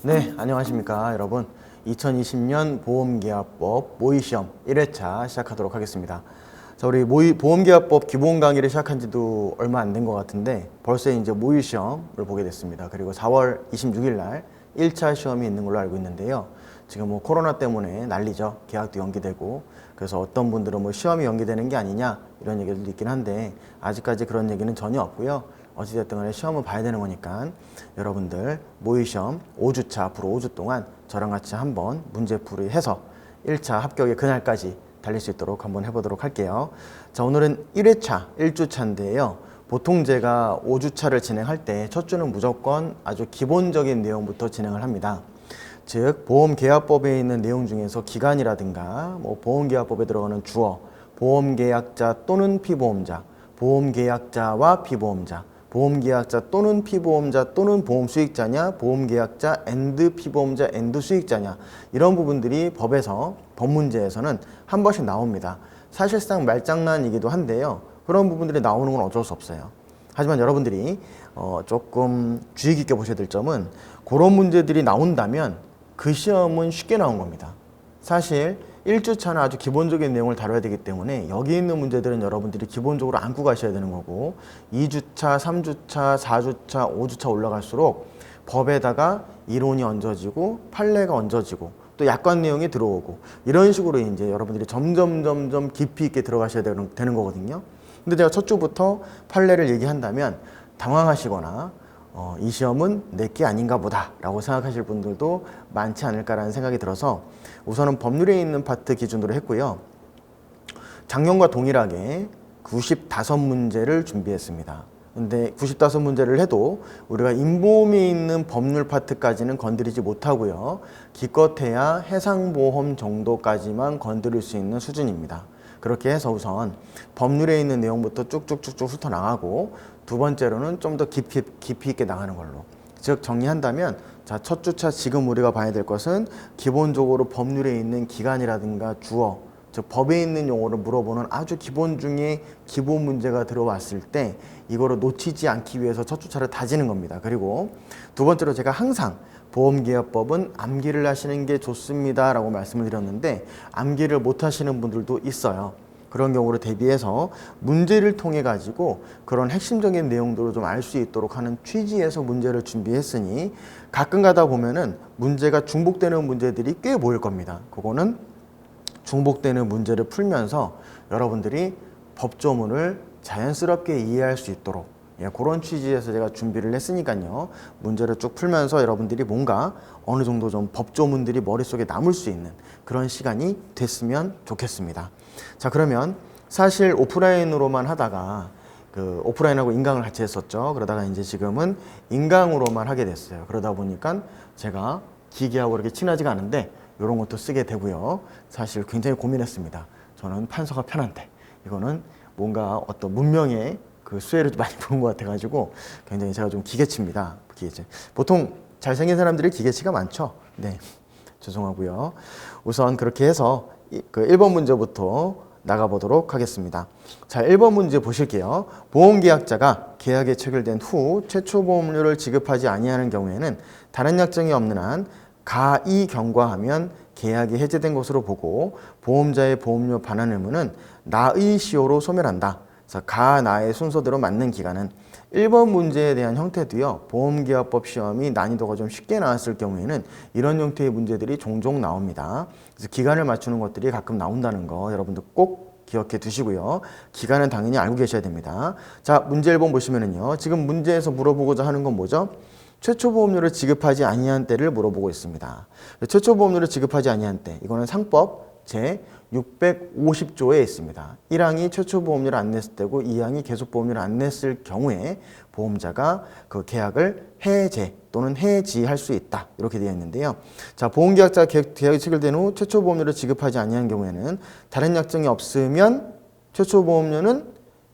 네, 안녕하십니까 여러분. 2020년 보험계약법 모의시험 1회차 시작하도록 하겠습니다. 자, 우리 보험계약법 기본 강의를 시작한 지도 얼마 안 된 것 같은데 벌써 이제 모의시험을 보게 됐습니다. 그리고 4월 26일 날 1차 시험이 있는 걸로 알고 있는데요. 지금 뭐 코로나 때문에 난리죠. 계약도 연기되고. 그래서 어떤 분들은 뭐 시험이 연기되는 게 아니냐 이런 얘기들도 있긴 한데 아직까지 그런 얘기는 전혀 없고요. 어찌됐든 간에 시험은 봐야 되는 거니까 여러분들 모의시험 5주차 앞으로 5주 동안 저랑 같이 한번 문제풀이 해서 1차 합격의 그날까지 달릴 수 있도록 한번 해보도록 할게요. 자, 오늘은 1회차 1주차인데요. 보통 제가 5주차를 진행할 때 첫 주는 무조건 아주 기본적인 내용부터 진행을 합니다. 즉 보험계약법에 있는 내용 중에서 기간이라든가 뭐 보험계약법에 들어가는 주어, 보험계약자 또는 피보험자, 보험계약자와 피보험자, 보험계약자 또는 피보험자 또는 보험수익자냐, 보험계약자 앤드 피보험자 앤드 수익자냐, 이런 부분들이 법에서 법문제에서는 한 번씩 나옵니다. 사실상 말장난이기도 한데요. 그런 부분들이 나오는 건 어쩔 수 없어요. 하지만 여러분들이 조금 주의 깊게 보셔야 될 점은 그런 문제들이 나온다면 그 시험은 쉽게 나온 겁니다. 사실 1주차는 아주 기본적인 내용을 다뤄야 되기 때문에 여기 있는 문제들은 여러분들이 기본적으로 안고 가셔야 되는 거고 2주차, 3주차, 4주차, 5주차 올라갈수록 법에다가 이론이 얹어지고 판례가 얹어지고 또 약관 내용이 들어오고 이런 식으로 이제 여러분들이 점점 깊이 있게 들어가셔야 되는 거거든요. 근데 제가 첫 주부터 판례를 얘기한다면 당황하시거나 이 시험은 내게 아닌가 보다 라고 생각하실 분들도 많지 않을까라는 생각이 들어서 우선은 법률에 있는 파트 기준으로 했고요. 작년과 동일하게 95문제를 준비했습니다. 근데 95문제를 해도 우리가 인보험에 있는 법률 파트까지는 건드리지 못하고요. 기껏해야 해상보험 정도까지만 건드릴 수 있는 수준입니다. 그렇게 해서 우선 법률에 있는 내용부터 쭉쭉쭉쭉 훑어나가고 두 번째로는 좀 더 깊이 있게 나가는 걸로. 즉 정리한다면 자, 첫 주차 지금 우리가 봐야 될 것은 기본적으로 법률에 있는 기간이라든가 주어, 즉 법에 있는 용어를 물어보는 아주 기본 중에 기본 문제가 들어왔을 때 이거를 놓치지 않기 위해서 첫 주차를 다지는 겁니다. 그리고 두 번째로 제가 항상 보험계약법은 암기를 하시는 게 좋습니다 라고 말씀을 드렸는데 암기를 못 하시는 분들도 있어요. 그런 경우를 대비해서 문제를 통해 가지고 그런 핵심적인 내용들을 좀 알 수 있도록 하는 취지에서 문제를 준비했으니 가끔 가다 보면은 문제가 중복되는 문제들이 꽤 보일 겁니다. 그거는 중복되는 문제를 풀면서 여러분들이 법조문을 자연스럽게 이해할 수 있도록 그런 취지에서 제가 준비를 했으니까요. 문제를 쭉 풀면서 여러분들이 뭔가 어느 정도 좀 법조문들이 머릿속에 남을 수 있는 그런 시간이 됐으면 좋겠습니다. 자, 그러면 사실 오프라인으로만 하다가 오프라인하고 인강을 같이 했었죠. 그러다가 이제 지금은 인강으로만 하게 됐어요. 그러다 보니까 제가 기계하고 이렇게 친하지가 않은데 이런 것도 쓰게 되고요. 사실 굉장히 고민했습니다. 저는 판서가 편한데 이거는 뭔가 어떤 문명의 그 수혜를 많이 보는 것 같아가지고 굉장히 제가 좀 기계치입니다. 기계치. 보통 잘생긴 사람들이 기계치가 많죠. 네, 죄송하고요. 우선 그렇게 해서 그 1번 문제부터 나가보도록 하겠습니다. 자, 1번 문제 보실게요. 보험계약자가 계약에 체결된 후 최초 보험료를 지급하지 아니하는 경우에는 다른 약정이 없는 한 가이 경과하면 계약이 해제된 것으로 보고 보험자의 보험료 반환 의무는 나의 시효로 소멸한다. 그래서 가, 나의 순서대로 맞는 기간은 1번 문제에 대한 형태도요. 보험계약법 시험이 난이도가 좀 쉽게 나왔을 경우에는 이런 형태의 문제들이 종종 나옵니다. 그래서 기간을 맞추는 것들이 가끔 나온다는 거 여러분들 꼭 기억해 두시고요. 기간은 당연히 알고 계셔야 됩니다. 자, 문제 1번 보시면은요. 지금 문제에서 물어보고자 하는 건 뭐죠? 최초 보험료를 지급하지 아니한 때를 물어보고 있습니다. 최초 보험료를 지급하지 아니한 때, 이거는 상법 제 650조에 있습니다. 1항이 최초 보험료를 안 냈을 때고 2항이 계속 보험료를 안 냈을 경우에 보험자가 그 계약을 해제 또는 해지할 수 있다. 이렇게 되어 있는데요. 자, 보험계약자가 계약이 체결된 후 최초 보험료를 지급하지 아니한 경우에는 다른 약정이 없으면 최초 보험료는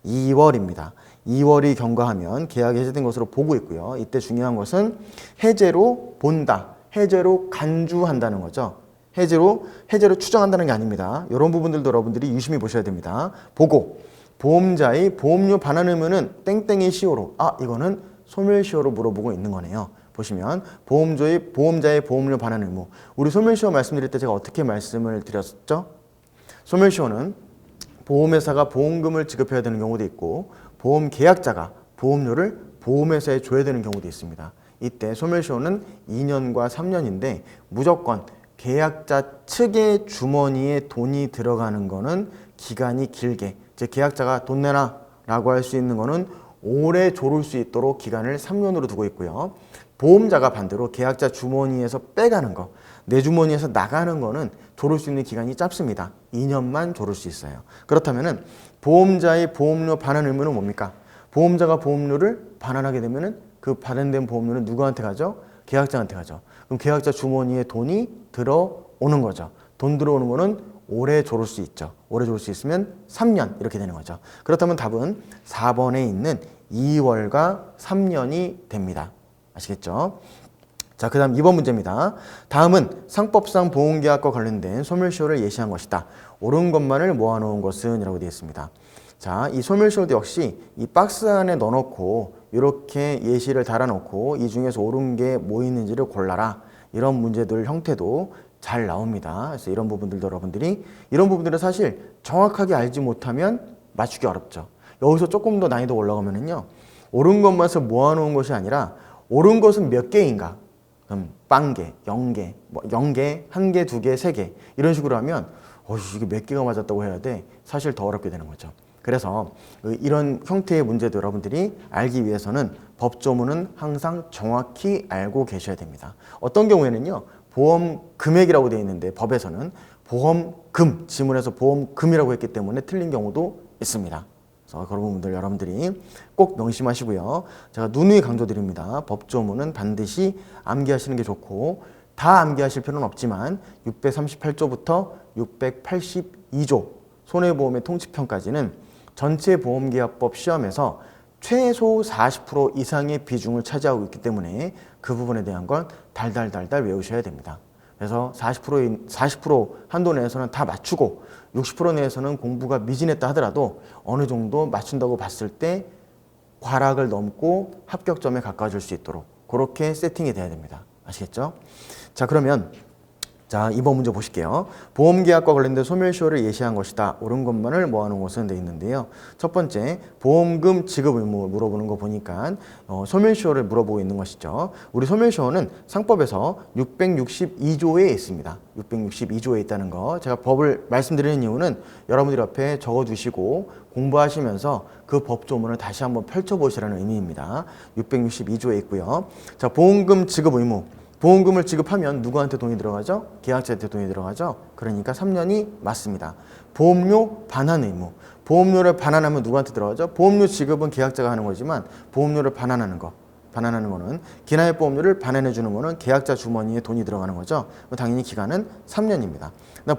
2월입니다. 2월이 경과하면 계약이 해제된 것으로 보고 있고요. 이때 중요한 것은 해제로 본다, 해제로 간주한다는 거죠. 해제로 추정한다는 게 아닙니다. 이런 부분들도 여러분들이 유심히 보셔야 됩니다. 보고 보험자의 보험료 반환 의무는 땡땡의 시효로 이거는 소멸시효로 물어보고 있는 거네요. 보시면 보험자의 보험료 반환 의무. 우리 소멸시효 말씀드릴 때 제가 어떻게 말씀을 드렸죠? 소멸시효는 보험회사가 보험금을 지급해야 되는 경우도 있고 보험계약자가 보험료를 보험회사에 줘야 되는 경우도 있습니다. 이때 소멸시효는 2년과 3년인데 무조건 계약자 측의 주머니에 돈이 들어가는 거는 기간이 길게, 즉 계약자가 돈 내놔 라고 할 수 있는 거는 오래 조를 수 있도록 기간을 3년으로 두고 있고요. 보험자가 반대로 계약자 주머니에서 빼가는 거, 내 주머니에서 나가는 거는 조를 수 있는 기간이 짧습니다. 2년만 조를 수 있어요. 그렇다면 보험자의 보험료 반환 의무는 뭡니까? 보험자가 보험료를 반환하게 되면 그 반환된 보험료는 누구한테 가죠? 계약자한테 가죠. 그럼 계약자 주머니에 돈이 들어오는 거죠. 돈 들어오는 거는 오래 조를 수 있죠. 오래 조를 수 있으면 3년 이렇게 되는 거죠. 그렇다면 답은 4번에 있는 2월과 3년이 됩니다. 아시겠죠? 자, 그 다음 2번 문제입니다. 다음은 상법상 보험계약과 관련된 소멸시효를 예시한 것이다. 옳은 것만을 모아놓은 것은 이라고 되어 있습니다. 자, 이 소멸시효도 역시 이 박스 안에 넣어놓고 이렇게 예시를 달아놓고 이 중에서 옳은 게 뭐 있는지를 골라라. 이런 문제들 형태도 잘 나옵니다. 그래서 이런 부분들도 여러분들이 이런 부분들은 사실 정확하게 알지 못하면 맞추기 어렵죠. 여기서 조금 더 난이도 올라가면은요. 옳은 것만 서 모아놓은 것이 아니라 옳은 것은 몇 개인가? 그럼 빵개, 0개, 뭐 0개, 1개, 2개, 3개 이런 식으로 하면 이게 몇 개가 맞았다고 해야 돼? 사실 더 어렵게 되는 거죠. 그래서 이런 형태의 문제도 여러분들이 알기 위해서는 법조문은 항상 정확히 알고 계셔야 됩니다. 어떤 경우에는요. 보험 금액이라고 되어 있는데 법에서는 보험금, 지문에서 보험금이라고 했기 때문에 틀린 경우도 있습니다. 그래서 그런 부분들 여러분들이 꼭 명심하시고요. 제가 누누이 강조드립니다. 법조문은 반드시 암기하시는 게 좋고 다 암기하실 필요는 없지만 638조부터 682조 손해보험의 통치편까지는 전체 보험계약법 시험에서 최소 40% 이상의 비중을 차지하고 있기 때문에 그 부분에 대한 건 달달달달 외우셔야 됩니다. 그래서 40% 한도 내에서는 다 맞추고 60% 내에서는 공부가 미진했다 하더라도 어느 정도 맞춘다고 봤을 때 과락을 넘고 합격점에 가까워질 수 있도록 그렇게 세팅이 돼야 됩니다. 아시겠죠? 자, 그러면 자, 2번 문제 보실게요. 보험계약과 관련된 소멸시효를 예시한 것이다. 옳은 것만을 모아놓은 것은 돼 있는데요. 첫 번째, 보험금 지급 의무 물어보는 거 보니까 소멸시효를 물어보고 있는 것이죠. 우리 소멸시효는 상법에서 662조에 있습니다. 662조에 있다는 거. 제가 법을 말씀드리는 이유는 여러분들 옆에 적어두시고 공부하시면서 그 법조문을 다시 한번 펼쳐보시라는 의미입니다. 662조에 있고요. 자, 보험금 지급 의무. 보험금을 지급하면 누구한테 돈이 들어가죠? 계약자한테 돈이 들어가죠? 그러니까 3년이 맞습니다. 보험료 반환 의무. 보험료를 반환하면 누구한테 들어가죠? 보험료 지급은 계약자가 하는 거지만 보험료를 반환하는 거는 기나의 보험료를 반환해 주는 거는 계약자 주머니에 돈이 들어가는 거죠. 당연히 기간은 3년입니다.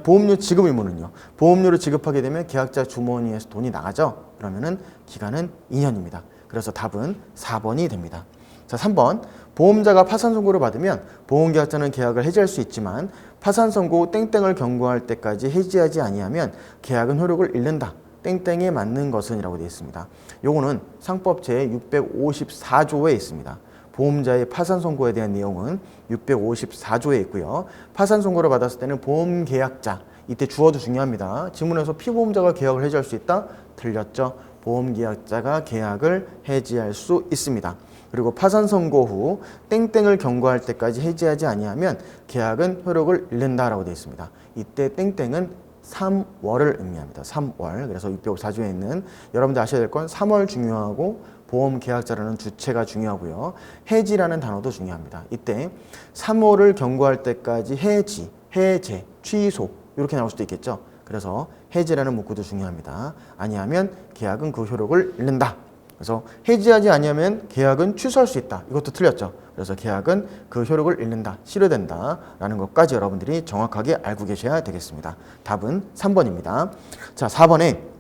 보험료 지급 의무는요. 보험료를 지급하게 되면 계약자 주머니에서 돈이 나가죠. 그러면은 기간은 2년입니다. 그래서 답은 4번이 됩니다. 자, 3번. 보험자가 파산 선고를 받으면 보험계약자는 계약을 해지할 수 있지만 파산 선고 땡땡을 경고할 때까지 해지하지 아니하면 계약은 효력을 잃는다. 땡땡에 맞는 것은 이라고 되어 있습니다. 요거는 상법 제654조에 있습니다. 보험자의 파산 선고에 대한 내용은 654조에 있고요. 파산 선고를 받았을 때는 보험계약자, 이때 주어도 중요합니다. 지문에서 피보험자가 계약을 해지할 수 있다? 틀렸죠. 보험계약자가 계약을 해지할 수 있습니다. 그리고 파산 선고 후 땡땡을 경고할 때까지 해지하지 아니하면 계약은 효력을 잃는다라고 되어 있습니다. 이때 땡땡은 3월을 의미합니다. 3월. 그래서 654조에 있는 여러분들 아셔야 될 건 3월 중요하고 보험계약자라는 주체가 중요하고요. 해지라는 단어도 중요합니다. 이때 3월을 경고할 때까지 해지, 해제, 취소 이렇게 나올 수도 있겠죠. 그래서 해지라는 문구도 중요합니다. 아니하면 계약은 그 효력을 잃는다. 그래서 해지하지 아니하면 계약은 취소할 수 있다. 이것도 틀렸죠. 그래서 계약은 그 효력을 잃는다, 실효된다 라는 것까지 여러분들이 정확하게 알고 계셔야 되겠습니다. 답은 3번입니다. 자, 4번에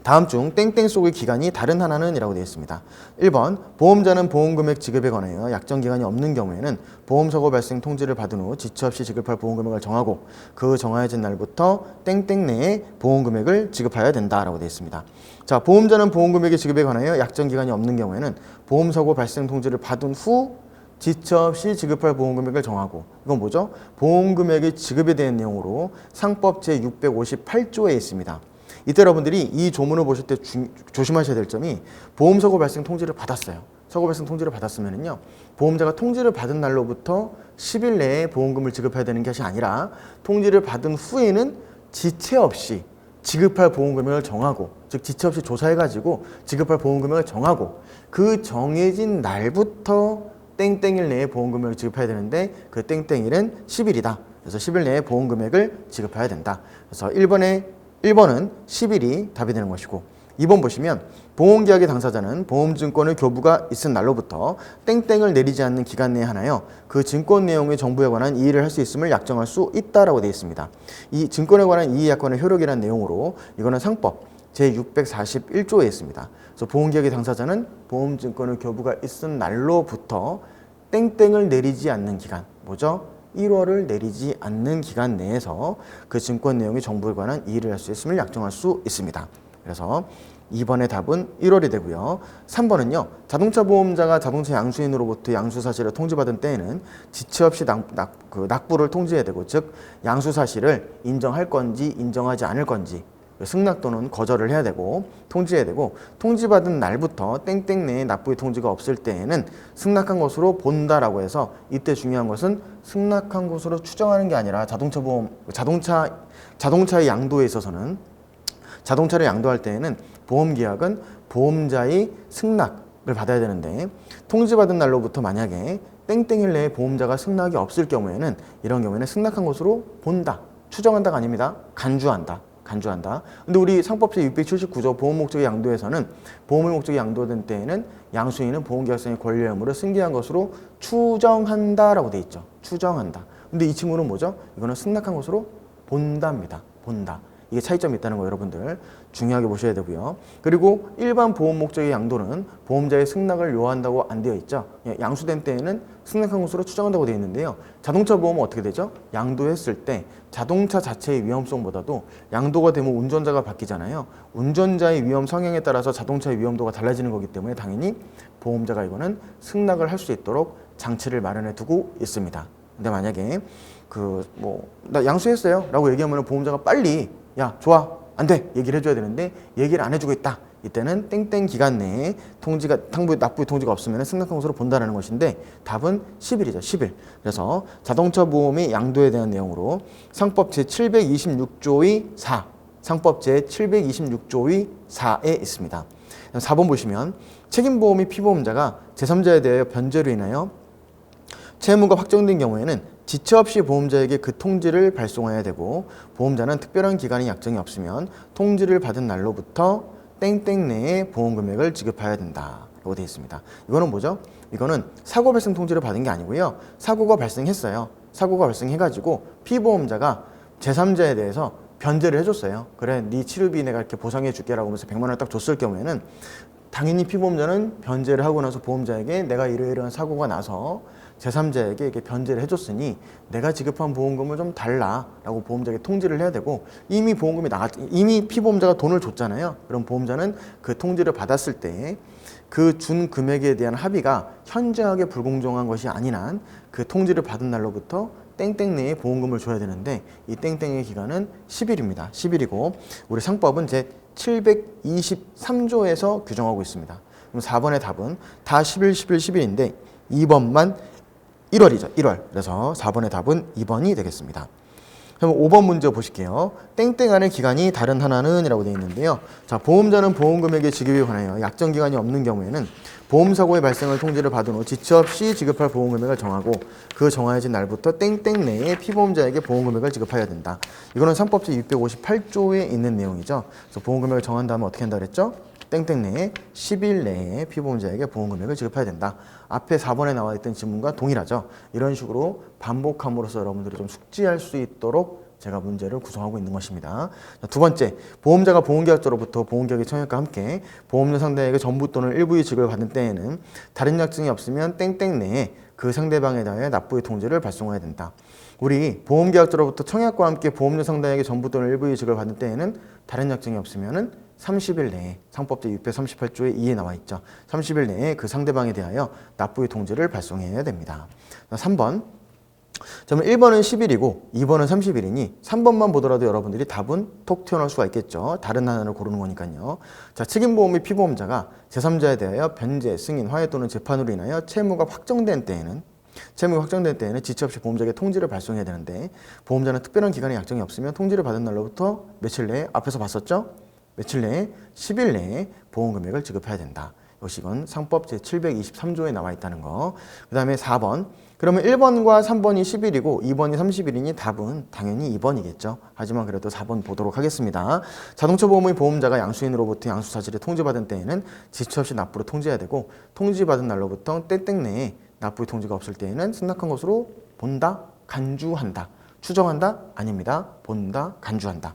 다음 중 땡땡 속의 기간이 다른 하나는 이라고 되어 있습니다. 1번 보험자는 보험금액 지급에 관하여 약정기간이 없는 경우에는 보험사고 발생 통지를 받은 후 지체 없이 지급할 보험금액을 정하고 그 정해진 날부터 땡땡 내에 보험금액을 지급해야 된다라고 되어 있습니다. 자, 보험자는 보험금액의 지급에 관하여 약정기간이 없는 경우에는 보험사고 발생 통지를 받은 후 지체 없이 지급할 보험금액을 정하고, 이건 뭐죠? 보험금액의 지급에 대한 내용으로 상법 제658조에 있습니다. 이때 여러분들이 이 조문을 보실 때 조심하셔야 될 점이, 보험사고 발생 통지를 받았어요. 사고 발생 통지를 받았으면은요, 보험자가 통지를 받은 날로부터 10일 내에 보험금을 지급해야 되는 것이 아니라, 통지를 받은 후에는 지체 없이 지급할 보험금액을 정하고, 즉 지체 없이 조사해가지고 지급할 보험금액을 정하고, 그 정해진 날부터 땡땡일 내에 보험금액을 지급해야 되는데, 그 땡땡일은 10일이다. 그래서 10일 내에 보험금액을 지급해야 된다. 그래서 1번은 10일이 답이 되는 것이고, 2번 보시면 보험계약의 당사자는 보험증권의 교부가 있은 날로부터 땡땡을 내리지 않는 기간 내에 하나여 그 증권 내용의 정부에 관한 이의를 할 수 있음을 약정할 수 있다라고 되어 있습니다. 이 증권에 관한 이의 약관의 효력이라는 내용으로, 이거는 상법 제641조에 있습니다. 그래서 보험계약의 당사자는 보험증권의 교부가 있은 날로부터 땡땡을 내리지 않는 기간, 뭐죠? 1월을 내리지 않는 기간 내에서 그 증권 내용의 정부에 관한 이의를 할 수 있음을 약정할 수 있습니다. 그래서 2번의 답은 1월이 되고요. 3번은요. 자동차 보험자가 자동차 양수인으로부터 양수 사실을 통지받은 때에는 지체 없이 납부를 통지해야 되고, 즉 양수 사실을 인정할 건지 인정하지 않을 건지 승낙 또는 거절을 해야 되고, 통지해야 되고, 통지받은 날부터 땡땡 내에 납부의 통지가 없을 때에는 승낙한 것으로 본다라고 해서, 이때 중요한 것은 승낙한 것으로 추정하는 게 아니라, 자동차의 양도에 있어서는, 자동차를 양도할 때에는 보험계약은 보험자의 승낙을 받아야 되는데, 통지받은 날로부터 만약에 땡땡일 내에 보험자가 승낙이 없을 경우에는, 이런 경우에는 승낙한 것으로 본다, 추정한다가 아닙니다. 간주한다. 근데 우리 상법 제679조 보험 목적의 양도에서는, 보험의 목적이 양도된 때에는 양수인은 보험계약상의 권리 의무를 승계한 것으로 추정한다라고 돼 있죠. 추정한다. 근데 이 친구는 뭐죠? 이거는 승낙한 것으로 본답니다. 본다. 이게 차이점이 있다는 거 여러분들 중요하게 보셔야 되고요. 그리고 일반 보험 목적의 양도는 보험자의 승낙을 요한다고 안 되어 있죠. 양수된 때에는 승낙한 것으로 추정한다고 되어 있는데요. 자동차 보험은 어떻게 되죠? 양도했을 때 자동차 자체의 위험성보다도 양도가 되면 운전자가 바뀌잖아요. 운전자의 위험 성향에 따라서 자동차의 위험도가 달라지는 거기 때문에 당연히 보험자가 이거는 승낙을 할 수 있도록 장치를 마련해 두고 있습니다. 근데 만약에 나 양수했어요 라고 얘기하면 보험자가 빨리 야 좋아 안 돼 얘기를 해줘야 되는데, 얘기를 안 해주고 있다. 이때는 땡땡 기간 내에 납부의 통지가 없으면 승낙한 것으로 본다는 것인데, 답은 10일이죠. 10일. 그래서 자동차 보험의 양도에 대한 내용으로 상법 제726조의 4, 상법 제726조의 4에 있습니다. 4번 보시면 책임보험의 피보험자가 제3자에 대하여 변제로 인하여 채무가 확정된 경우에는 지체 없이 보험자에게 그 통지를 발송해야 되고, 보험자는 특별한 기간의 약정이 없으면 통지를 받은 날로부터 땡땡 내에 보험금액을 지급해야 된다라고 되어 있습니다. 이거는 뭐죠? 이거는 사고 발생 통지를 받은 게 아니고요. 사고가 발생했어요. 사고가 발생해가지고 피보험자가 제3자에 대해서 변제를 해줬어요. 그래, 네 치료비 내가 이렇게 보상해 줄게라고 하면서 100만 원을 딱 줬을 경우에는, 당연히 피보험자는 변제를 하고 나서 보험자에게 내가 이러이러한 사고가 나서 제3자에게 이렇게 변제를 해줬으니 내가 지급한 보험금을 좀 달라라고 보험자에게 통지를 해야 되고, 이미 피보험자가 돈을 줬잖아요. 그럼 보험자는 그 통지를 받았을 때 그 준 금액에 대한 합의가 현저하게 불공정한 것이 아닌 한 그 통지를 받은 날로부터 땡땡 내에 보험금을 줘야 되는데, 이 땡땡의 기간은 10일입니다. 10일이고 우리 상법은 제 723조에서 규정하고 있습니다. 그럼 4번의 답은 다 11, 11, 11인데 2번만 1월이죠. 1월. 그래서 4번의 답은 2번이 되겠습니다. 그럼 5번 문제 보실게요. 땡땡 안의 기간이 다른 하나는 이라고 되어 있는데요. 자, 보험자는 보험금액의 지급에 관하여 약정기간이 없는 경우에는 보험사고의 발생을 통지를 받은 후 지체 없이 지급할 보험금액을 정하고, 그 정해진 날부터 땡땡 내에 피보험자에게 보험금액을 지급해야 된다. 이거는 상법 제658조에 있는 내용이죠. 그래서 보험금액을 정한 다음에 어떻게 한다 그랬죠? 땡땡 내에 10일 내에 피보험자에게 보험금액을 지급해야 된다. 앞에 4번에 나와 있던 지문과 동일하죠. 이런 식으로 반복함으로써 여러분들이 좀 숙지할 수 있도록 제가 문제를 구성하고 있는 것입니다. 두 번째, 보험자가 보험계약자로부터 보험계약의 청약과 함께 보험료 상대에게 전부 또는 일부의 지급을 받는 때에는 다른 약정이 없으면 땡땡 내에 그 상대방에 대하여 납부의 통지를 발송해야 된다. 우리 보험계약자로부터 청약과 함께 보험료 상대에게 전부 또는 일부의 지급을 받는 때에는 다른 약정이 없으면 30일 내에 상법제 638조의 2에 나와 있죠. 30일 내에 그 상대방에 대하여 납부의 통지를 발송해야 됩니다. 3번. 그러면 1번은 10일이고 2번은 30일이니 3번만 보더라도 여러분들이 답은 톡 튀어나올 수가 있겠죠. 다른 하나를 고르는 거니까요. 자, 책임보험 및 피보험자가 제3자에 대하여 변제, 승인, 화해 또는 재판으로 인하여 채무가 확정된 때에는 지체 없이 보험자에게 통지를 발송해야 되는데 보험자는 특별한 기간에 약정이 없으면 통지를 받은 날로부터 며칠 내에 앞에서 봤었죠? 며칠 내에 10일 내에 보험금액을 지급해야 된다. 역시 이건 상법 제723조에 나와 있다는 거. 그 다음에 4번. 그러면 1번과 3번이 10일이고 2번이 30일이니 답은 당연히 2번이겠죠. 하지만 그래도 4번 보도록 하겠습니다. 자동차 보험의 보험자가 양수인으로부터 양수사실을 통지받은 때에는 지체 없이 납부를 통지해야 되고 통지받은 날로부터 때땡 내에 납부의 통지가 없을 때에는 승낙한 것으로 본다, 간주한다. 추정한다? 아닙니다. 본다, 간주한다.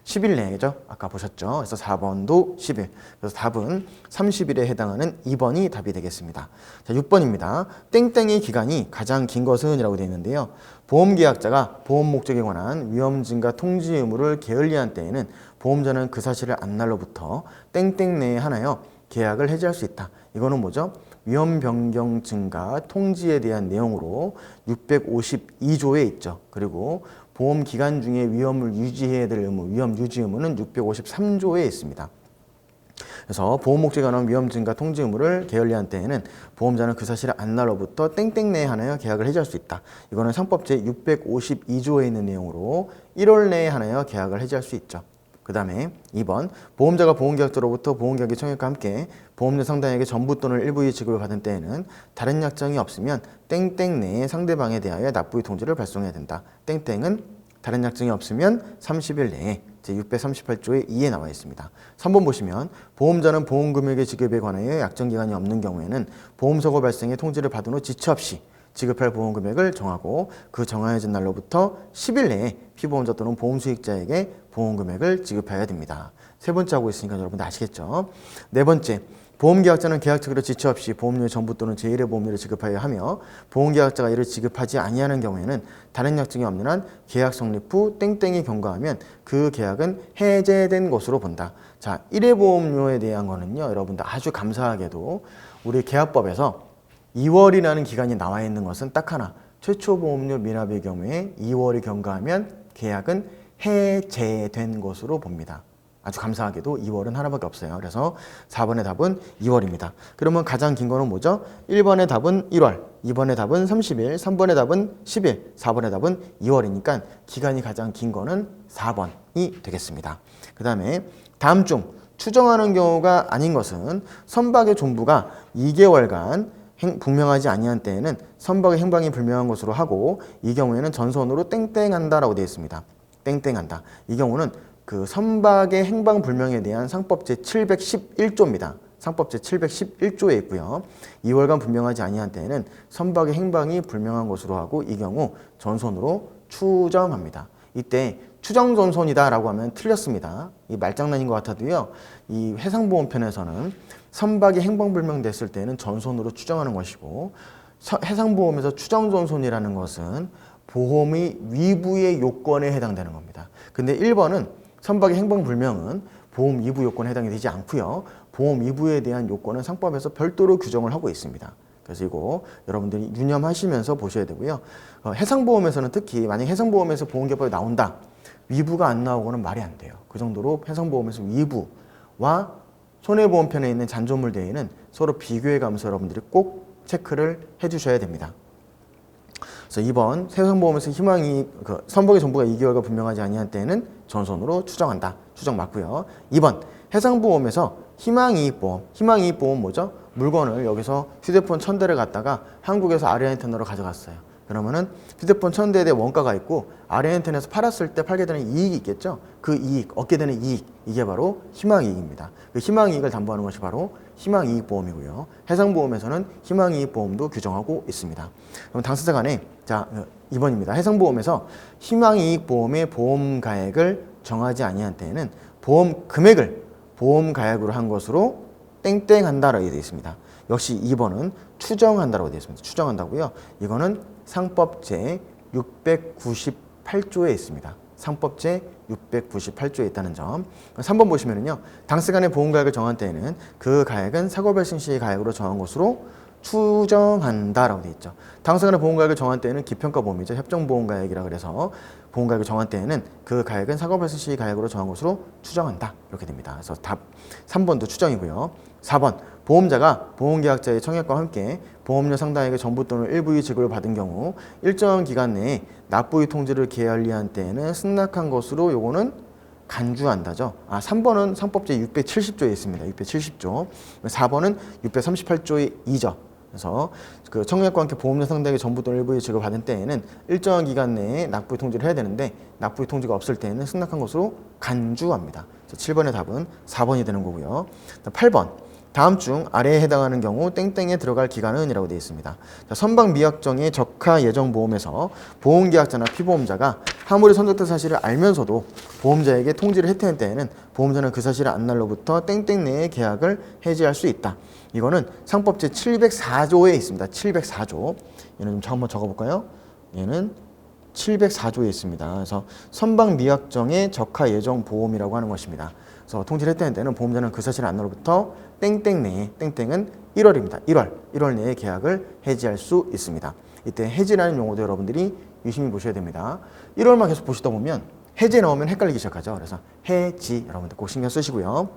10일 내죠. 아까 보셨죠. 그래서 4번도 10일. 그래서 답은 30일에 해당하는 2번이 답이 되겠습니다. 자, 6번입니다. 땡땡의 기간이 가장 긴 것은 이라고 되어 있는데요. 보험계약자가 보험 목적에 관한 위험 증가 통지 의무를 게을리한 때에는 보험자는 그 사실을 안 날로부터 땡땡 내에 하나여 계약을 해지할 수 있다. 이거는 뭐죠? 위험 변경 증가 통지에 대한 내용으로 652조에 있죠. 그리고 보험 기간 중에 위험을 유지해야 될 의무, 위험 유지 의무는 653조에 있습니다. 그래서 보험 목적에 관한 위험 증가 통지 의무를 게을리한 때에는 보험자는 그 사실을 안 날로부터 땡땡 내에 하나여 계약을 해지할 수 있다. 이거는 상법 제652조에 있는 내용으로 1월 내에 하나여 계약을 해지할 수 있죠. 그 다음에 2번 보험자가 보험계약자로부터 보험계약의 청약과 함께 보험료 상당액의 전부 또는 일부의 지급을 받은 때에는 다른 약정이 없으면 땡땡 내에 상대방에 대하여 납부의 통지를 발송해야 된다. 땡땡은 다른 약정이 없으면 30일 내에 제638조의 2에 나와 있습니다. 3번 보시면 보험자는 보험금액의 지급에 관하여 약정기간이 없는 경우에는 보험사고 발생의 통지를 받은 후 지체 없이 지급할 보험금액을 정하고 그 정하여진 날로부터 10일 내에 피보험자 또는 보험수익자에게 보험금액을 지급해야 됩니다. 세 번째 하고 있으니까 여러분들 아시겠죠? 네 번째, 보험계약자는 계약적으로 지체 없이 보험료의 전부 또는 제1의 보험료를 지급하여야 하며 보험계약자가 이를 지급하지 아니하는 경우에는 다른 약정이 없는 한 계약 성립 후 땡땡이 경과하면 그 계약은 해제된 것으로 본다. 자, 1회 보험료에 대한 거는요, 여러분들 아주 감사하게도 우리 계약법에서 2월이라는 기간이 나와 있는 것은 딱 하나, 최초 보험료 미납의 경우에 2월이 경과하면 계약은 해제된 것으로 봅니다. 아주 감사하게도 2월은 하나밖에 없어요. 그래서 4번의 답은 2월입니다. 그러면 가장 긴 거는 뭐죠? 1번의 답은 1월, 2번의 답은 30일, 3번의 답은 10일, 4번의 답은 2월이니까 기간이 가장 긴 거는 4번이 되겠습니다. 그 다음에 다음 중 추정하는 경우가 아닌 것은 선박의 존부가 2개월간 분명하지 아니한 때에는 선박의 행방이 불명한 것으로 하고 이 경우에는 전선으로 땡땡한다라고 되어 있습니다. 땡땡한다. 이 경우는 그 선박의 행방 불명에 대한 상법 제711조입니다. 상법 제711조에 있고요. 2월간 분명하지 아니한 때에는 선박의 행방이 불명한 것으로 하고 이 경우 전선으로 추정합니다. 이때 추정 전선이다라고 하면 틀렸습니다. 이 말장난인 것 같아도요. 이 해상보험편에서는 선박이 행방불명됐을 때는 전선으로 추정하는 것이고 해상보험에서 추정전선이라는 것은 보험의 위부의 요건에 해당되는 겁니다. 근데 1번은 선박의 행방불명은 보험 위부 요건에 해당이 되지 않고요. 보험 위부에 대한 요건은 상법에서 별도로 규정을 하고 있습니다. 그래서 이거 여러분들이 유념하시면서 보셔야 되고요. 해상보험에서는 특히 만약 해상보험에서 보험계약법이 나온다. 위부가 안 나오고는 말이 안 돼요. 그 정도로 해상보험에서 위부와 손해보험편에 있는 잔존물 대회는 서로 비교해가면서 여러분들이 꼭 체크를 해주셔야 됩니다. 그래서 2번 해상보험에서 선박의 전부가 2개월가 분명하지 아니한 때에는 전선으로 추정한다. 추정 맞고요. 2번 해상보험에서 희망이익보험 뭐죠? 물건을 여기서 휴대폰 1000대를 갖다가 한국에서 아르헨티나로 가져갔어요. 그러면은 휴대폰 1000대에 대한 원가가 있고 아르헨티나에서 팔았을 때 팔게 되는 이익이 있겠죠. 그 이익, 얻게 되는 이익, 이게 바로 희망이익입니다. 그 희망이익을 담보하는 것이 바로 희망이익보험이고요. 해상보험에서는 희망이익보험도 규정하고 있습니다. 그럼 당사자 간에 자 2번입니다. 해상보험에서 희망이익보험의 보험가액을 정하지 아니한 때에는 보험 금액을 보험가액으로 한 것으로 땡땡한다라고 되어 있습니다. 역시 2번은 추정한다라고 되어 있습니다. 추정한다고요. 이거는 상법 제 698조에 있습니다. 상법 제698조에 있다는 점. 3번 보시면은요. 당사간의 보험가액을 정한 때에는 그 가액은 사고 발생 시 가액으로 정한 것으로 추정한다라고 되어 있죠. 당사간의 보험가액을 정한 때에는 기평가 보험이죠. 협정보험가액이라 그래서 보험가액을 정한 때에는 그 가액은 사고 발생 시 가액으로 정한 것으로 추정한다. 이렇게 됩니다. 그래서 답 3번도 추정이고요. 4번 보험자가 보험계약자의 청약과 함께 보험료 상당액의 전부 또는 일부의 지급을 받은 경우 일정 기간 내에 납부의 통지를 게을리한 때에는 승낙한 것으로 요거는 간주한다죠. 3번은 상법제 670조에 있습니다. 670조. 4번은 638조의 2죠. 그래서 그 청약과 함께 보험료 상당액의 전부 또는 일부의 지급을 받은 때에는 일정한 기간 내에 납부의 통지를 해야 되는데 납부의 통지가 없을 때에는 승낙한 것으로 간주합니다. 7번의 답은 4번이 되는 거고요. 8번 다음 중 아래에 해당하는 경우 땡땡에 들어갈 기간은 이라고 되어 있습니다. 선박미약정의 적하 예정보험에서 보험계약자나 피보험자가 화물이 선적된 사실을 알면서도 보험자에게 통지를 했다는 때에는 보험자는 그 사실을 안 날로부터 땡땡 내에 계약을 해지할 수 있다. 이거는 상법 제704조에 있습니다. 704조. 얘는 좀 한번 적어볼까요? 얘는 704조에 있습니다. 그래서 선박미약정의 적하 예정보험이라고 하는 것입니다. 그래서 통지를 했다는 때는 보험자는 그 사실을 안 날로부터 땡땡 내에, 땡땡은 1월입니다. 1월 내에 계약을 해지할 수 있습니다. 이때 해지라는 용어도 여러분들이 유심히 보셔야 됩니다. 1월만 계속 보시다 보면 해지에 나오면 헷갈리기 시작하죠. 그래서 해지 여러분들 꼭 신경 쓰시고요.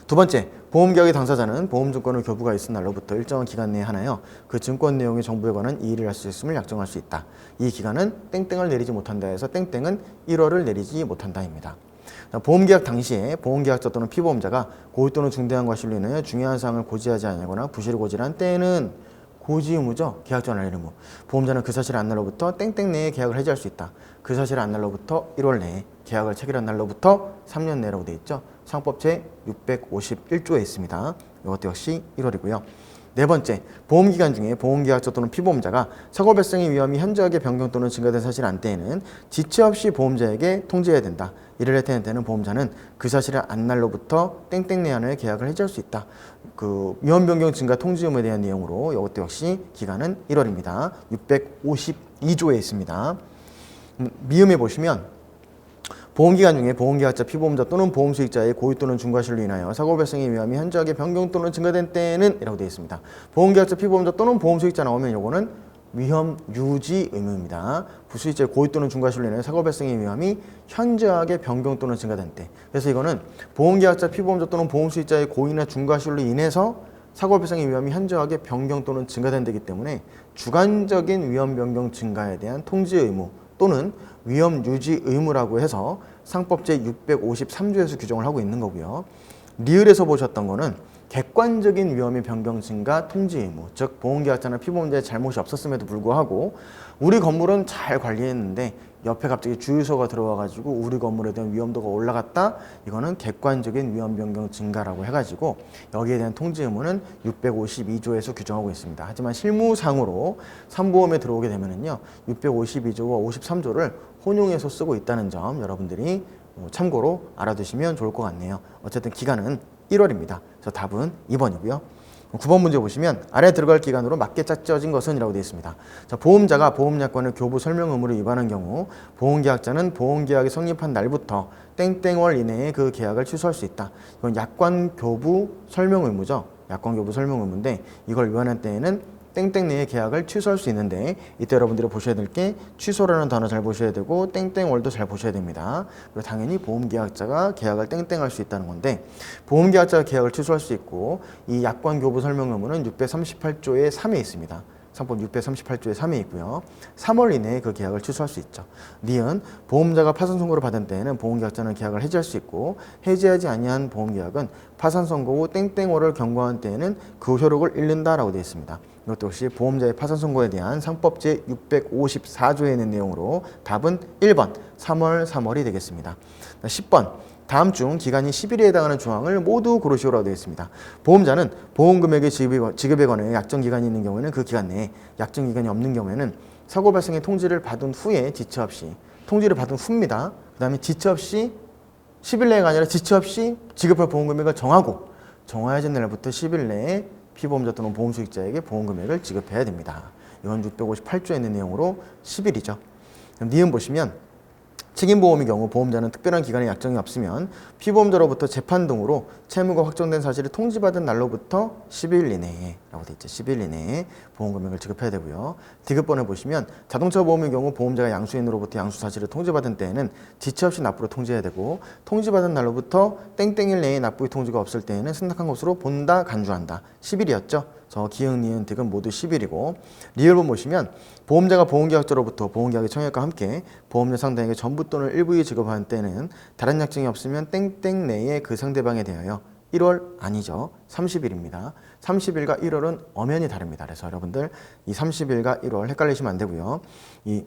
두 번째, 보험계약의 당사자는 보험증권을 교부가 있은 날로부터 일정한 기간 내에 하나여 그 증권 내용의 정보에 관한 이의를 할 수 있음을 약정할 수 있다. 이 기간은 땡땡을 내리지 못한다 해서 땡땡은 1월을 내리지 못한다입니다. 보험계약 당시에 보험계약자 또는 피보험자가 고의 또는 중대한 과실로 인해 중요한 사항을 고지하지 아니하거나 부실을 고지한 때에는 고지 의무죠. 계약전 알 의무. 보험자는 그 사실을 안 날로부터 땡땡 내에 계약을 해지할 수 있다. 그 사실을 안 날로부터 1월 내에 계약을 체결한 날로부터 3년 내라고 되어 있죠. 상법 제651조에 있습니다. 이것도 역시 1월이고요. 네 번째, 보험기간 중에 보험계약자 또는 피보험자가 사고 발생의 위험이 현저하게 변경 또는 증가된 사실을 안 때에는 지체 없이 보험자에게 통지해야 된다. 이를 해태는 때는 보험자는 그 사실을 안 날로부터 땡땡 내에 계약을 해지할 수 있다. 그 위험 변경 증가 통지 의무에 대한 내용으로 이것도 역시 기간은 1월입니다. 652조에 있습니다. 미음에 보시면 보험기간 중에 보험계약자, 피보험자 또는 보험수익자의 고의 또는 중과실로 인하여 사고 발생의 위험이 현저하게 변경 또는 증가된 때에는 이라고 되어 있습니다. 보험계약자, 피보험자 또는 보험수익자 나오면 요거는 위험 유지 의무입니다. 부수익자의 고의 또는 중과실로 인해 사고 발생의 위험이 현저하게 변경 또는 증가된 때. 그래서 이거는 보험계약자, 피보험자 또는 보험수익자의 고의나 중과실로 인해서 사고 발생의 위험이 현저하게 변경 또는 증가된 데이기 때문에 주관적인 위험 변경 증가에 대한 통지 의무 또는 위험 유지 의무라고 해서 상법 제653조에서 규정을 하고 있는 거고요. 리을에서 보셨던 거는 객관적인 위험의 변경 증가 통지 의무, 즉 보험계약자나 피보험자의 잘못이 없었음에도 불구하고 우리 건물은 잘 관리했는데 옆에 갑자기 주유소가 들어와가지고 우리 건물에 대한 위험도가 올라갔다. 이거는 객관적인 위험 변경 증가라고 해가지고 여기에 대한 통지 의무는 652조에서 규정하고 있습니다. 하지만 실무상으로 삼보험에 들어오게 되면은요 652조와 53조를 혼용해서 쓰고 있다는 점 여러분들이 참고로 알아두시면 좋을 것 같네요. 어쨌든 기간은 1월입니다. 그래서 답은 2번이고요. 9번 문제 보시면 아래 들어갈 기간으로 맞게 짝져진 것은 이라고 되어 있습니다. 자, 보험자가 보험약관을 교부 설명 의무를 위반한 경우 보험계약자는 보험계약이 성립한 날부터 땡땡월 이내에 그 계약을 취소할 수 있다. 이건 약관 교부 설명 의무죠. 약관 교부 설명 의무인데 이걸 위반한 때에는 땡땡 내에 계약을 취소할 수 있는데 이때 여러분들이 보셔야 될 게 취소라는 단어 잘 보셔야 되고 땡땡월도 잘 보셔야 됩니다. 그리고 당연히 보험계약자가 계약을 땡땡할 수 있다는 건데 보험계약자가 계약을 취소할 수 있고 이 약관교부 설명 의무는 638조의 3에 있습니다. 상법 638조의 3에 있고요. 3월 이내에 그 계약을 취소할 수 있죠. 니은 보험자가 파산 선고를 받은 때에는 보험계약자는 계약을 해지할 수 있고 해지하지 아니한 보험계약은 파산 선고 후 땡땡월을 경과한 때에는 그 효력을 잃는다라고 되어 있습니다. 이것도 역시 보험자의 파산 선고에 대한 상법 제654조에 있는 내용으로 답은 1번 3월이 되겠습니다. 10번 다음 중 기간이 10일에 해당하는 조항을 모두 고르시오라고 되어 있습니다. 보험자는 보험금액의 지급에 관해 약정기간이 있는 경우에는 그 기간 내에 약정기간이 없는 경우에는 사고 발생의 통지를 받은 후에 지체 없이 통지를 받은 후입니다. 그 다음에 지체 없이 10일 내가 아니라 지체 없이 지급할 보험금액을 정해진 날부터 10일 내에 피보험자 또는 보험수익자에게 보험금액을 지급해야 됩니다. 이건 658조에 있는 내용으로 10일이죠. 그럼 니은 보시면 책임보험의 경우 보험자는 특별한 기간에 약정이 없으면 피보험자로부터 재판 등으로 채무가 확정된 사실을 통지받은 날로부터 10일 이내에 라고 되어 있죠. 10일 이내에 보험금액을 지급해야 되고요. 디귿번에 보시면 자동차 보험의 경우 보험자가 양수인으로부터 양수 사실을 통지받은 때에는 지체 없이 납부를 통지해야 되고 통지받은 날로부터 땡땡일 내에 납부의 통지가 없을 때에는 승낙한 것으로 본다, 간주한다. 10일이었죠. 저 기흥, 니은, 딕은 모두 10일이고 리을본 보시면 보험자가 보험계약자로부터 보험계약의 청약과 함께 보험료 상대에게 전부 또는 일부에 지급하는 때는 다른 약정이 없으면 땡땡 내에 그 상대방에 대하여 1월 아니죠. 30일입니다. 30일과 1월은 엄연히 다릅니다. 그래서 여러분들 이 30일과 1월 헷갈리시면 안 되고요. 이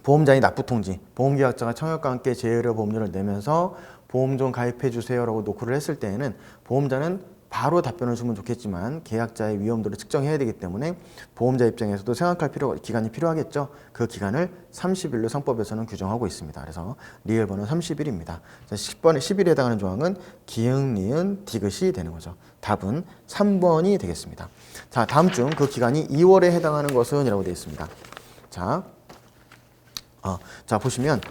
보험자의 납부통지, 보험계약자가 청약과 함께 제의료 보험료를 내면서 보험 좀 가입해 주세요라고 노크를 했을 때에는 보험자는 바로 답변을 주면 좋겠지만 계약자의 위험도를 측정해야 되기 때문에 보험자 입장에서도 생각할 기간이 필요하겠죠. 그 기간을 30일로 상법에서는 규정하고 있습니다. 그래서 리을번은 30일입니다. 10번에 10일에 해당하는 조항은 기흥, 니은, 디귿이 되는 거죠. 답은 3번이 되겠습니다. 자, 다음 중 그 기간이 2월에 해당하는 것은 이라고 되어 있습니다. 자, 보시면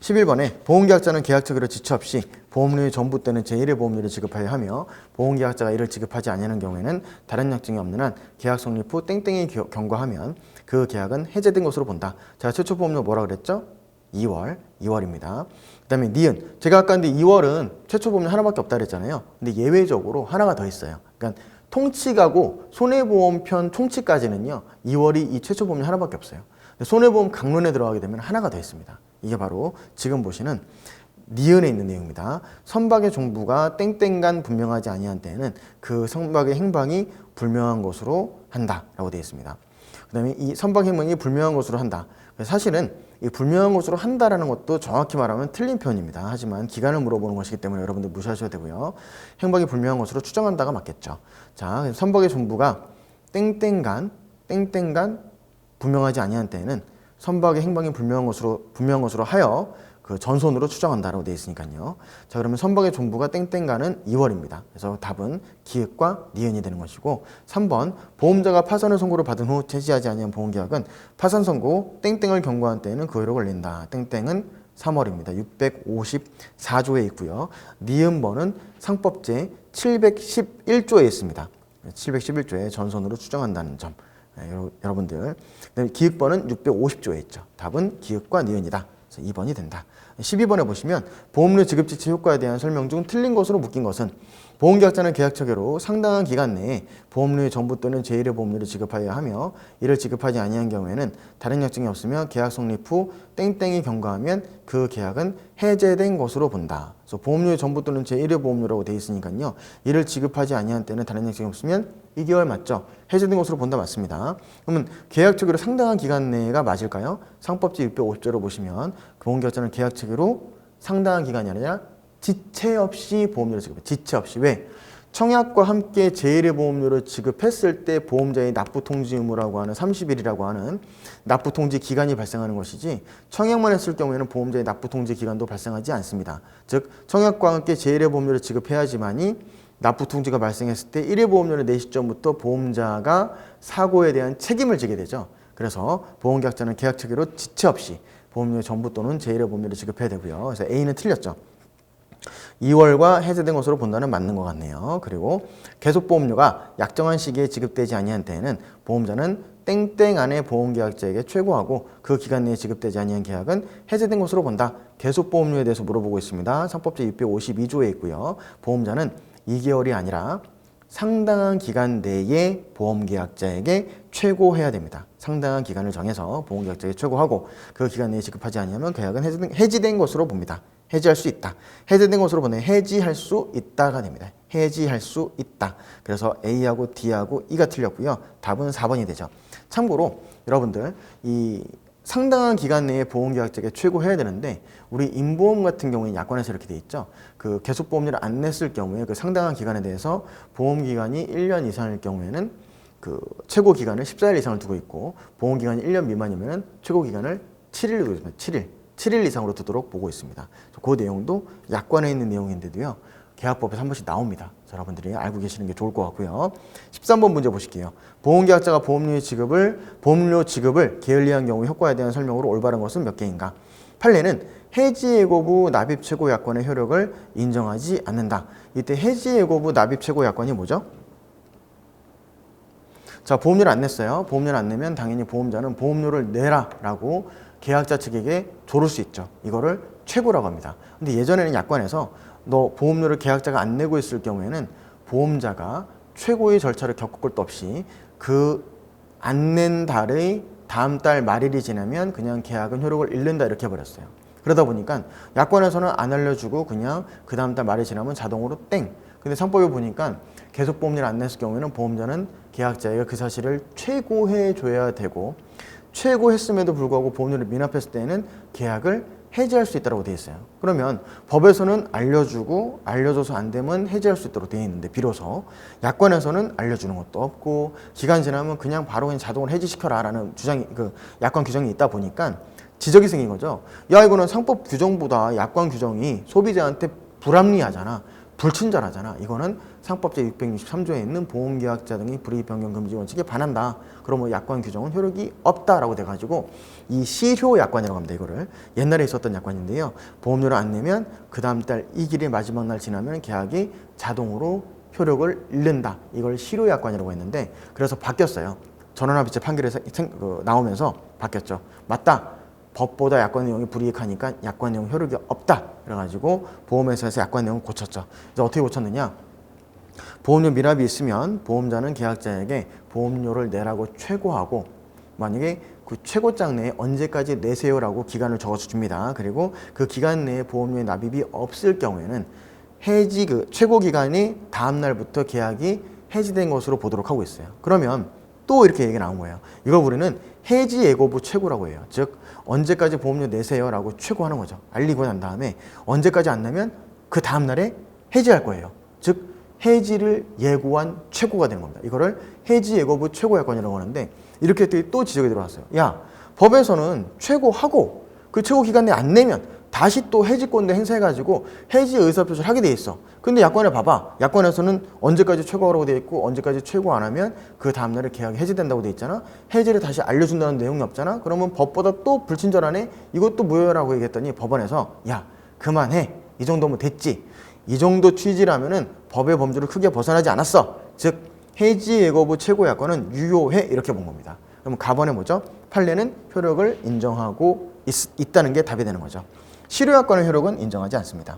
11번에 보험계약자는 계약처기로 지체 없이 보험료의 전부 때는 제1의 보험료를 지급하여야 하며 보험계약자가 이를 지급하지 아니하는 경우에는 다른 약정이 없는 한 계약 성립 후 땡땡이 경과하면 그 계약은 해제된 것으로 본다. 제가 최초 보험료 뭐라 그랬죠? 2월입니다. 그 다음에 니은, 제가 아까 근데 2월은 최초 보험료 하나밖에 없다 그랬잖아요. 근데 예외적으로 하나가 더 있어요. 그러니까 통치가고 손해보험편 총치까지는요 2월이 이 최초 보험료 하나밖에 없어요. 손해보험 강론에 들어가게 되면 하나가 더 있습니다. 이게 바로 지금 보시는 니은에 있는 내용입니다. 선박의 종부가 땡땡간 분명하지 아니한 때에는 그 선박의 행방이 불명한 것으로 한다라고 되어 있습니다. 그 다음에 이 선박 행방이 불명한 것으로 한다. 사실은 이 불명한 것으로 한다라는 것도 정확히 말하면 틀린 표현입니다. 하지만 기간을 물어보는 것이기 때문에 여러분들 무시하셔야 되고요. 행방이 불명한 것으로 추정한다가 맞겠죠. 자, 선박의 종부가 땡땡간 분명하지 아니한 때에는 선박의 행방이 불명한 것으로 하여 그 전손으로 추정한다라고 되어 있으니까요. 자, 그러면 선박의 종부가 땡땡간은 2월입니다. 그래서 답은 기읍과 니은이 되는 것이고 3번 보험자가 파산의 선고를 받은 후 제시하지 아니한 보험계약은 파산 선고 땡땡을 경고한 때에는 그 해로 걸린다. 땡땡은 3월입니다. 654조에 있고요. 니은번은 상법제 711조에 있습니다. 711조에 전손으로 추정한다는 점. 여러분들 기읍번은 650조에 있죠. 답은 기읍과 니은이다. 그래서 2번이 된다. 12번에 보시면 보험료 지급 지체 효과에 대한 설명 중 틀린 것으로 묶인 것은 보험계약자는 계약 체계로 상당한 기간 내에 보험료의 전부 또는 제1의 보험료를 지급하여야 하며 이를 지급하지 아니한 경우에는 다른 약정이 없으며 계약 성립 후 땡땡이 경과하면 그 계약은 해제된 것으로 본다. 그래서 보험료의 전부 또는 제1의 보험료라고 되어 있으니까요. 이를 지급하지 아니한 때는 다른 약정이 없으면 2개월 맞죠? 해제된 것으로 본다 맞습니다. 그러면 계약 체계로 상당한 기간 내가 맞을까요? 상법제 650조로 보시면 보험계약자는 계약 체계로 상당한 기간이 아니라 지체 없이 보험료를 지급해. 지체 없이. 왜? 청약과 함께 제1의 보험료를 지급했을 때 보험자의 납부통지 의무라고 하는 30일이라고 하는 납부통지 기간이 발생하는 것이지 청약만 했을 경우에는 보험자의 납부통지 기간도 발생하지 않습니다. 즉 청약과 함께 제1의 보험료를 지급해야지만이 납부통지가 발생했을 때 1회 보험료를 내 시점부터 보험자가 사고에 대한 책임을 지게 되죠. 그래서 보험계약자는 계약 체계로 지체 없이 보험료의 전부 또는 제1의 보험료를 지급해야 되고요. 그래서 A는 틀렸죠. 2월과 해제된 것으로 본다는 맞는 것 같네요. 그리고 계속보험료가 약정한 시기에 지급되지 아니한 때에는 보험자는 땡땡 안에 보험계약자에게 최고하고 그 기간 내에 지급되지 아니한 계약은 해제된 것으로 본다. 계속보험료에 대해서 물어보고 있습니다. 상법제 652조에 있고요. 보험자는 2개월이 아니라 상당한 기간 내에 보험계약자에게 최고해야 됩니다. 상당한 기간을 정해서 보험계약자에게 최고하고 그 기간 내에 지급하지 않으면 계약은 해지된 것으로 봅니다. 해지할 수 있다. 해제된 것으로 보내 해지할 수 있다가 됩니다. 해지할 수 있다. 그래서 A하고 D하고 E가 틀렸고요. 답은 4번이 되죠. 참고로 여러분들 이 상당한 기간 내에 보험계약자에게 최고해야 되는데 우리 임보험 같은 경우에 약관에서 이렇게 돼 있죠. 그 계속보험료를 안 냈을 경우에 그 상당한 기간에 대해서 보험기간이 1년 이상일 경우에는 그 최고 기간을 14일 이상을 두고 있고 보험기간이 1년 미만이면 최고 기간을 7일로 두고 있습니다. 7일 이상으로 두도록 보고 있습니다. 그 내용도 약관에 있는 내용인데도요. 계약법에서 한 번씩 나옵니다. 여러분들이 알고 계시는 게 좋을 것 같고요. 13번 문제 보실게요. 보험계약자가 보험료 지급을 게을리한 경우 효과에 대한 설명으로 올바른 것은 몇 개인가? 판례는 해지예고부 납입 최고 약관의 효력을 인정하지 않는다. 이때 해지예고부 납입 최고 약관이 뭐죠? 자, 보험료를 안 냈어요. 보험료를 안 내면 당연히 보험자는 보험료를 내라라고 계약자 측에게 조를 수 있죠. 이거를 최고라고 합니다. 근데 예전에는 약관에서 너 보험료를 계약자가 안 내고 있을 경우에는 보험자가 최고의 절차를 겪을 것도 없이 그 안 낸 달의 다음 달 말일이 지나면 그냥 계약은 효력을 잃는다 이렇게 해버렸어요. 그러다 보니까 약관에서는 안 알려주고 그냥 그 다음 달 말이 지나면 자동으로 땡. 근데 상법에 보니까 계속 보험료를 안 냈을 경우에는 보험자는 계약자에게 그 사실을 최고해 줘야 되고, 최고했음에도 불구하고 보험료를 미납했을 때에는 계약을 해지할 수 있다고 되어 있어요. 그러면 법에서는 알려주고 알려줘서 안 되면 해지할 수 있도록 되어 있는데, 비로소 약관에서는 알려주는 것도 없고 기간 지나면 그냥 바로 그냥 자동으로 해지시켜라 라는 주장이, 그 약관 규정이 있다 보니까 지적이 생긴 거죠. 야, 이거는 상법 규정보다 약관 규정이 소비자한테 불합리하잖아, 불친절하잖아. 이거는 상법 제663조에 있는 보험계약자 등의 불이익 변경 금지 원칙에 반한다. 그러면 약관 규정은 효력이 없다라고 돼가지고 이 실효 약관이라고 합니다. 이거를 옛날에 있었던 약관인데요. 보험료를 안 내면 그 다음 달 이 길의 마지막 날 지나면 계약이 자동으로 효력을 잃는다. 이걸 실효 약관이라고 했는데, 그래서 바뀌었어요. 전원합의체 판결이 나오면서 바뀌었죠. 맞다. 법보다 약관 내용이 불이익하니까 약관 내용 효력이 없다. 그래가지고 보험회사에서 약관 내용을 고쳤죠. 이제 어떻게 고쳤느냐? 보험료 미납이 있으면 보험자는 계약자에게 보험료를 내라고 최고하고, 만약에 그 최고장 내에 언제까지 내세요라고 기간을 적어서 줍니다. 그리고 그 기간 내에 보험료의 납입이 없을 경우에는 해지, 그 최고 기간이 다음 날부터 계약이 해지된 것으로 보도록 하고 있어요. 그러면 또 이렇게 얘기가 나온 거예요. 이걸 우리는 해지 예고부 최고라고 해요. 즉 언제까지 보험료 내세요라고 최고하는 거죠. 알리고 난 다음에 언제까지 안 내면 그 다음 날에 해지할 거예요. 즉 해지를 예고한 최고가 되는 겁니다. 이거를 해지 예고부 최고 약관이라고 하는데, 이렇게 또 지적이 들어왔어요. 야, 법에서는 최고하고 그 최고 기간 내에 안 내면 다시 또 해지권도 행사해가지고 해지 의사표시를 하게 돼 있어. 근데 약관을 봐봐. 약관에서는 언제까지 최고하라고 돼 있고 언제까지 최고 안 하면 그 다음날에 계약이 해지된다고 돼 있잖아. 해지를 다시 알려준다는 내용이 없잖아. 그러면 법보다 또 불친절하네. 이것도 무효라고 얘기했더니 법원에서 야, 그만해. 이 정도면 됐지. 이 정도 취지라면은 법의 범주를 크게 벗어나지 않았어. 즉 해지 예고부 최고 약관은 유효해 이렇게 본 겁니다. 그럼 가번에 뭐죠? 판례는 효력을 인정하고 있다는 게 답이 되는 거죠. 실효 약관의 효력은 인정하지 않습니다.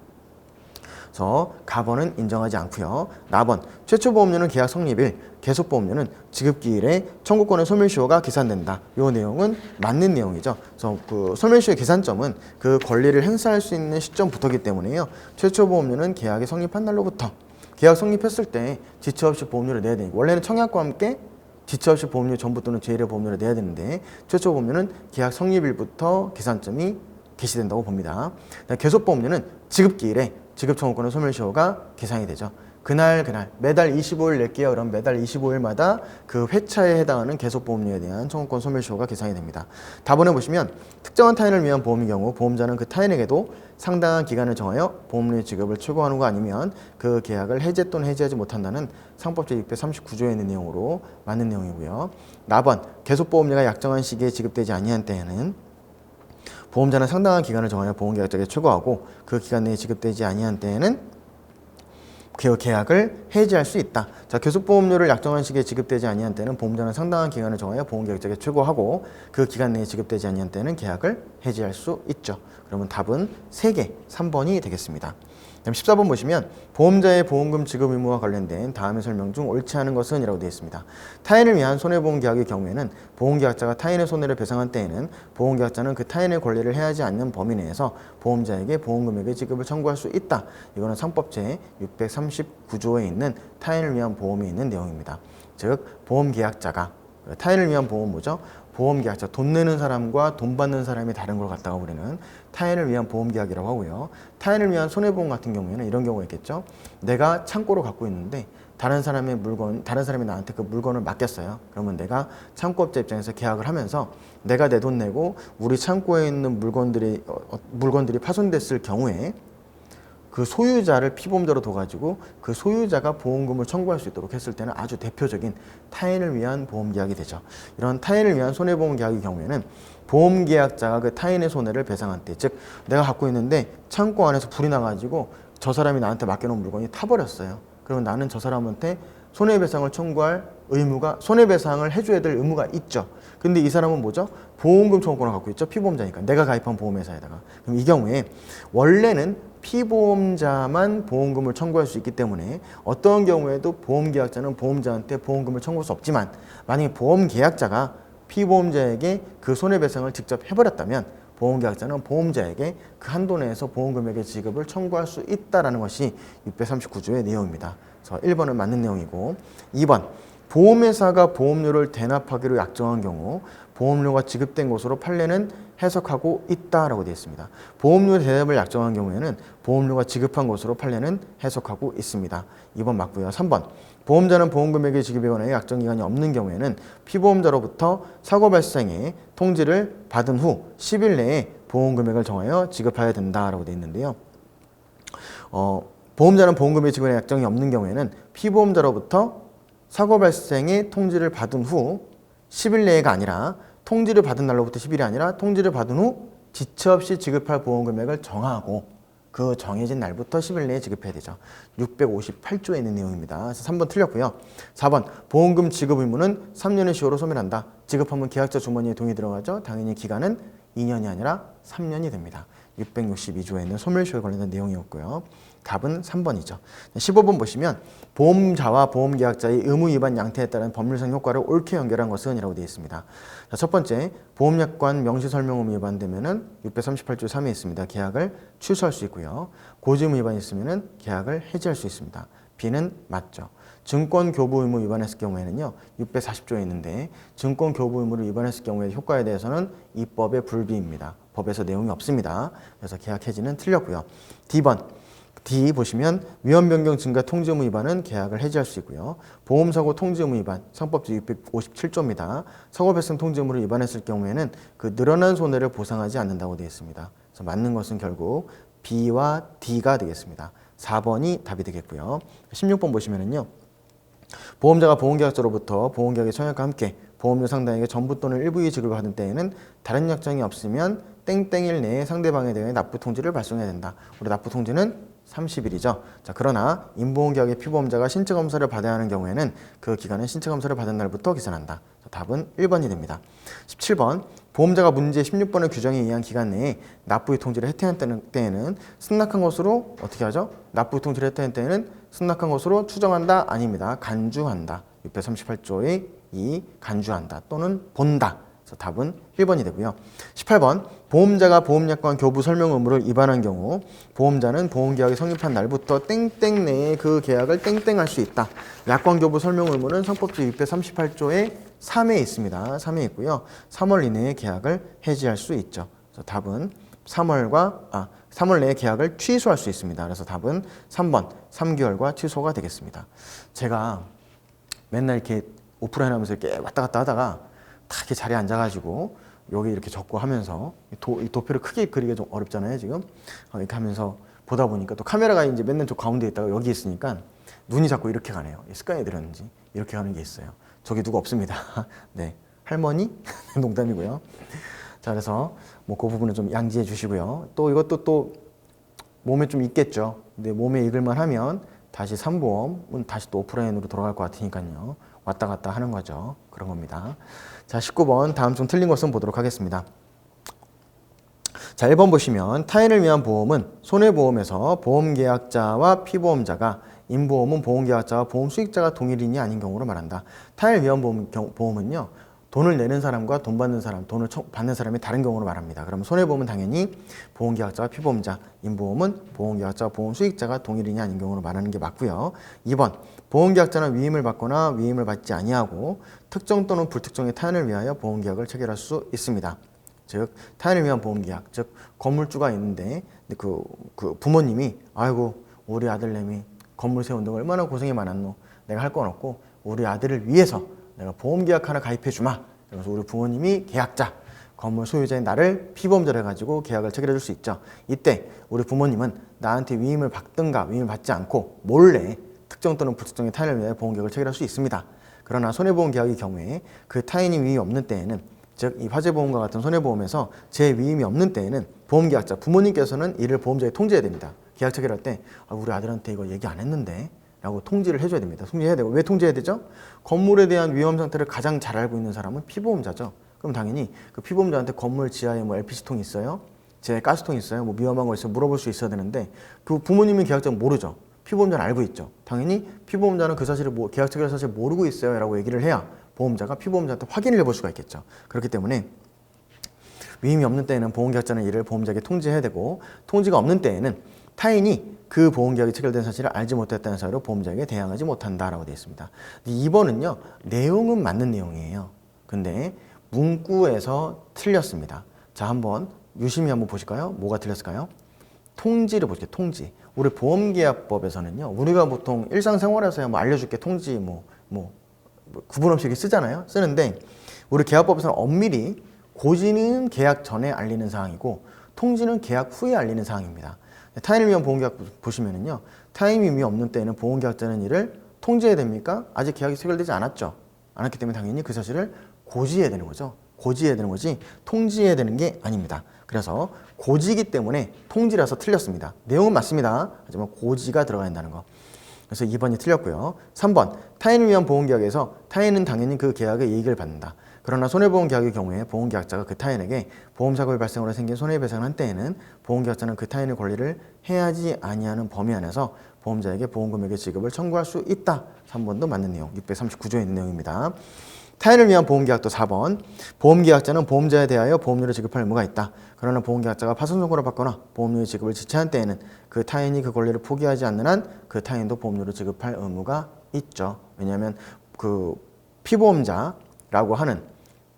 그래서 가번은 인정하지 않고요. 나번 최초 보험료는 계약 성립일, 계속 보험료는 지급기일에 청구권의 소멸시효가 계산된다. 이 내용은 맞는 내용이죠. 그래서 그 소멸시효의 계산점은 그 권리를 행사할 수 있는 시점부터기 때문에요. 최초 보험료는 계약이 성립한 날로부터, 계약 성립했을 때 지체 없이 보험료를 내야 되니까, 원래는 청약과 함께 지체 없이 보험료 전부 또는 제1의 보험료를 내야 되는데, 최초 보험료는 계약 성립일부터 계산점이 개시된다고 봅니다. 계속 보험료는 지급기일에 지급 청구권의 소멸시효가 계산이 되죠. 그날 매달 25일 낼게요. 그럼 매달 25일마다 그 회차에 해당하는 계속 보험료에 대한 청구권 소멸시효가 계산이 됩니다. 답변해 보시면 특정한 타인을 위한 보험의 경우 보험자는 그 타인에게도 상당한 기간을 정하여 보험료 지급을 최고하는 거 아니면 그 계약을 해제 또는 해지하지 못한다는 상법 제639조에 있는 내용으로 맞는 내용이고요. 나번 계속 보험료가 약정한 시기에 지급되지 아니한 때에는 보험자는 상당한 기간을 정하여 보험계약자에게 최고하고 그 기간 내에 지급되지 아니한 때에는 그 계약을 해지할 수 있다. 자, 계속보험료를 약정한 시기에 지급되지 아니한 때는 보험자는 상당한 기간을 정하여 보험계약자에게 최고하고 그 기간 내에 지급되지 아니한 때는 계약을 해지할 수 있죠. 그러면 답은 3개, 3번이 되겠습니다. 다음 14번 보시면 보험자의 보험금 지급 의무와 관련된 다음의 설명 중 옳지 않은 것은 이라고 되어 있습니다. 타인을 위한 손해보험 계약의 경우에는 보험계약자가 타인의 손해를 배상한 때에는 보험계약자는 그 타인의 권리를 해하지 않는 범위 내에서 보험자에게 보험금액의 지급을 청구할 수 있다. 이거는 상법 제639조에 있는 타인을 위한 보험에 있는 내용입니다. 즉 보험계약자가, 타인을 위한 보험 뭐죠? 보험계약자, 돈 내는 사람과 돈 받는 사람이 다른 걸 갖다가 우리는 타인을 위한 보험계약이라고 하고요. 타인을 위한 손해보험 같은 경우에는 이런 경우가 있겠죠. 내가 창고를 갖고 있는데 다른 사람이 나한테 그 물건을 맡겼어요. 그러면 내가 창고업자 입장에서 계약을 하면서 내가 내 돈 내고 우리 창고에 있는 물건들이 파손됐을 경우에 그 소유자를 피보험자로 둬가지고 그 소유자가 보험금을 청구할 수 있도록 했을 때는 아주 대표적인 타인을 위한 보험계약이 되죠. 이런 타인을 위한 손해보험계약의 경우에는 보험계약자가 그 타인의 손해를 배상한 때, 즉 내가 갖고 있는데 창고 안에서 불이 나가지고 저 사람이 나한테 맡겨놓은 물건이 타버렸어요. 그러면 나는 저 사람한테 손해배상을 청구할 의무가, 손해배상을 해줘야 될 의무가 있죠. 근데 이 사람은 뭐죠? 보험금 청구권을 갖고 있죠. 피보험자니까. 내가 가입한 보험회사에다가. 그럼 이 경우에 원래는 피보험자만 보험금을 청구할 수 있기 때문에 어떤 경우에도 보험계약자는 보험자한테 보험금을 청구할 수 없지만, 만약에 보험계약자가 피보험자에게 그 손해배상을 직접 해버렸다면 보험계약자는 보험자에게 그 한도 내에서 보험금액의 지급을 청구할 수 있다는 것이 639조의 내용입니다. 그래서 1번은 맞는 내용이고, 2번 보험회사가 보험료를 대납하기로 약정한 경우 보험료가 지급된 것으로 판례는 해석하고 있다라고 되어 있습니다. 보험료 대납을 약정한 경우에는 보험료가 지급한 것으로 판례는 해석하고 있습니다. 2번 맞고요. 3번 보험자는 보험금액의 지급에 관하여 약정기간이 없는 경우에는 피보험자로부터 사고 발생의 통지를 받은 후 10일 내에 보험금액을 정하여 지급해야 된다라고 되어 있는데요. 보험자는 보험금액 지급에 약정이 없는 경우에는 피보험자로부터 사고 발생의 통지를 받은 후 10일 내가 아니라, 통지를 받은 날로부터 10일이 아니라 통지를 받은 후 지체 없이 지급할 보험금액을 정하고 그 정해진 날부터 10일 내에 지급해야 되죠. 658조에 있는 내용입니다. 그래서 3번 틀렸고요. 4번 보험금 지급 의무는 3년의 시효로 소멸한다. 지급하면 계약자 주머니에 돈이 들어가죠. 당연히 기간은 2년이 아니라 3년이 됩니다. 662조에 있는 소멸시효에 관련된 내용이었고요. 답은 3번이죠. 15번 보시면 보험자와 보험계약자의 의무 위반 양태에 따른 법률상 효과를 옳게 연결한 것은 이라고 되어 있습니다. 자, 첫 번째, 보험약관 명시설명 의무 위반되면은 638조 3에 있습니다. 계약을 취소할 수 있고요. 고지 의무 위반이 있으면은 계약을 해지할 수 있습니다. B는 맞죠. 증권 교부 의무 위반했을 경우에는요, 640조에 있는데 증권 교부 의무를 위반했을 경우의 효과에 대해서는 이 법의 불비입니다. 법에서 내용이 없습니다. 그래서 계약 해지는 틀렸고요. D 보시면 위험 변경 증가 통지 의무 위반은 계약을 해지할 수 있고요. 보험사고 통지 의무 위반, 상법제 657조입니다. 사고 발생 통지 의무를 위반했을 경우에는 그 늘어난 손해를 보상하지 않는다고 되어 있습니다. 그래서 맞는 것은 결국 B와 D가 되겠습니다. 4번이 답이 되겠고요. 16번 보시면은요, 보험자가 보험계약자로부터 보험계약의 청약과 함께 보험료 상당액의 전부 또는 일부의 지급을 받은 때에는 다른 약정이 없으면 땡땡일 내에 상대방에 대해 납부 통지를 발송해야 된다. 우리 납부 통지는 30일이죠. 자, 그러나 임보험계약의 피보험자가 신체검사를 받아야 하는 경우에는 그 기간은 신체검사를 받은 날부터 계산한다. 자, 답은 1번이 됩니다. 17번 보험자가 문제 16번의 규정에 의한 기간 내에 납부의 통지를 혜택한 때에는 승낙한 것으로 어떻게 하죠? 납부의 통지를 혜택한 때에는 승낙한 것으로 추정한다? 아닙니다. 간주한다. 638조의 2 간주한다 또는 본다. 그래서 답은 1번이 되고요. 18번 보험자가 보험약관 교부 설명 의무를 위반한 경우 보험자는 보험계약이 성립한 날부터 땡땡 내에 그 계약을 땡땡할 수 있다. 약관 교부 설명 의무는 상법제 638조의 3에 있습니다. 3에 있고요. 3월 이내에 계약을 해지할 수 있죠. 그래서 답은 3월 내에 계약을 취소할 수 있습니다. 그래서 답은 3번 3개월과 취소가 되겠습니다. 제가 맨날 이렇게 오프라인 하면서 이렇게 왔다 갔다 하다가 다 이렇게 자리에 앉아가지고 여기 이렇게 적고 하면서 이 도표를 크게 그리기가 좀 어렵잖아요 지금. 이렇게 하면서 보다 보니까 또 카메라가 이제 맨날 저 가운데 있다가 여기 있으니까 눈이 자꾸 이렇게 가네요. 습관이 들었는지 이렇게 가는 게 있어요. 저기 누구 없습니다. 네, 할머니? 농담이고요. 자, 그래서 뭐 그 부분은 좀 양지해 주시고요. 또 이것도 또 몸에 좀 있겠죠. 근데 몸에 익을만 하면 다시 산보험은 다시 또 오프라인으로 돌아갈 것 같으니까요. 왔다 갔다 하는 거죠. 그런 겁니다. 자, 19번 다음 중 틀린 것은 보도록 하겠습니다. 자, 1번 보시면 타인을 위한 보험은 손해보험에서 보험계약자와 피보험자가, 임보험은 보험계약자와 보험 수익자가 동일인이 아닌 경우로 말한다. 타인을 위한 보험은요, 돈을 내는 사람과 돈 받는 사람, 돈을 받는 사람이 다른 경우로 말합니다. 그러면 손해보험은 당연히 보험계약자와 피보험자, 임보험은 보험계약자와 보험 수익자가 동일인이 아닌 경우로 말하는 게 맞고요. 2번 보험계약자는 위임을 받거나 위임을 받지 아니하고 특정 또는 불특정의 타인을 위하여 보험계약을 체결할 수 있습니다. 즉 타인을 위한 보험계약, 즉 건물주가 있는데 그 부모님이 아이고 우리 아들내미 건물 세운다고 얼마나 고생이 많았노, 내가 할 건 없고 우리 아들을 위해서 내가 보험계약 하나 가입해 주마. 그래서 우리 부모님이 계약자, 건물 소유자인 나를 피보험자로 해가지고 계약을 체결해 줄 수 있죠. 이때 우리 부모님은 나한테 위임을 받든가 위임을 받지 않고 몰래 특정 또는 불특정의 타인을 위해 보험계약을 체결할 수 있습니다. 그러나 손해보험 계약의 경우에 그 타인이 위임이 없는 때에는, 즉 이 화재보험과 같은 손해보험에서 제 위임이 없는 때에는 보험계약자 부모님께서는 이를 보험자에 통지해야 됩니다. 계약 체결할 때 우리 아들한테 이거 얘기 안 했는데 라고 통지를 해줘야 됩니다. 통지해야 되고, 왜 통지해야 되죠? 건물에 대한 위험 상태를 가장 잘 알고 있는 사람은 피보험자죠. 그럼 당연히 그 피보험자한테 건물 지하에 뭐 LPG통 있어요? 제 가스통 있어요? 뭐 위험한 거 있어요? 물어볼 수 있어야 되는데 그 부모님은 계약자는 모르죠. 피보험자는 알고 있죠. 당연히 피보험자는 그 사실을 계약 체결 사실 모르고 있어요 라고 얘기를 해야 보험자가 피보험자한테 확인을 해볼 수가 있겠죠. 그렇기 때문에 위임이 없는 때에는 보험계약자는 이를 보험자에게 통지해야 되고, 통지가 없는 때에는 타인이 그 보험계약이 체결된 사실을 알지 못했다는 사유로 보험자에게 대항하지 못한다라고 되어 있습니다. 2번은요, 내용은 맞는 내용이에요. 근데 문구에서 틀렸습니다. 자, 한번 유심히 한번 보실까요? 뭐가 틀렸을까요? 통지를 보실게요. 통지. 우리 보험계약법에서는요, 우리가 보통 일상생활에서 뭐 알려줄게 통지 구분 없이 이렇게 쓰잖아요. 쓰는데 우리 계약법에서는 엄밀히 고지는 계약 전에 알리는 사항이고 통지는 계약 후에 알리는 사항입니다. 타인을 위한 보험계약 보시면은요, 타인이 의미 없는 때에는 보험계약자는 이를 통지해야 됩니까? 아직 계약이 체결되지 않았기 때문에 당연히 그 사실을 고지해야 되는 거죠. 고지해야 되는 거지 통지해야 되는 게 아닙니다. 그래서 고지이기 때문에 통지라서 틀렸습니다. 내용은 맞습니다. 하지만 고지가 들어가야 한다는 거. 그래서 2번이 틀렸고요. 3번, 타인을 위한 보험계약에서 타인은 당연히 그 계약의 이익을 받는다. 그러나 손해보험 계약의 경우에 보험계약자가 그 타인에게 보험사고의 발생으로 생긴 손해배상을 한 때에는 보험계약자는 그 타인의 권리를 해하지 아니하는 범위 안에서 보험자에게 보험금액의 지급을 청구할 수 있다. 3번도 맞는 내용, 639조에 있는 내용입니다. 타인을 위한 보험계약도 4번, 보험계약자는 보험자에 대하여 보험료를 지급할 의무가 있다. 그러나 보험계약자가 파손선고를 받거나 보험료의 지급을 지체한 때에는 그 타인이 그 권리를 포기하지 않는 한 그 타인도 보험료를 지급할 의무가 있죠. 왜냐하면 그 피보험자라고 하는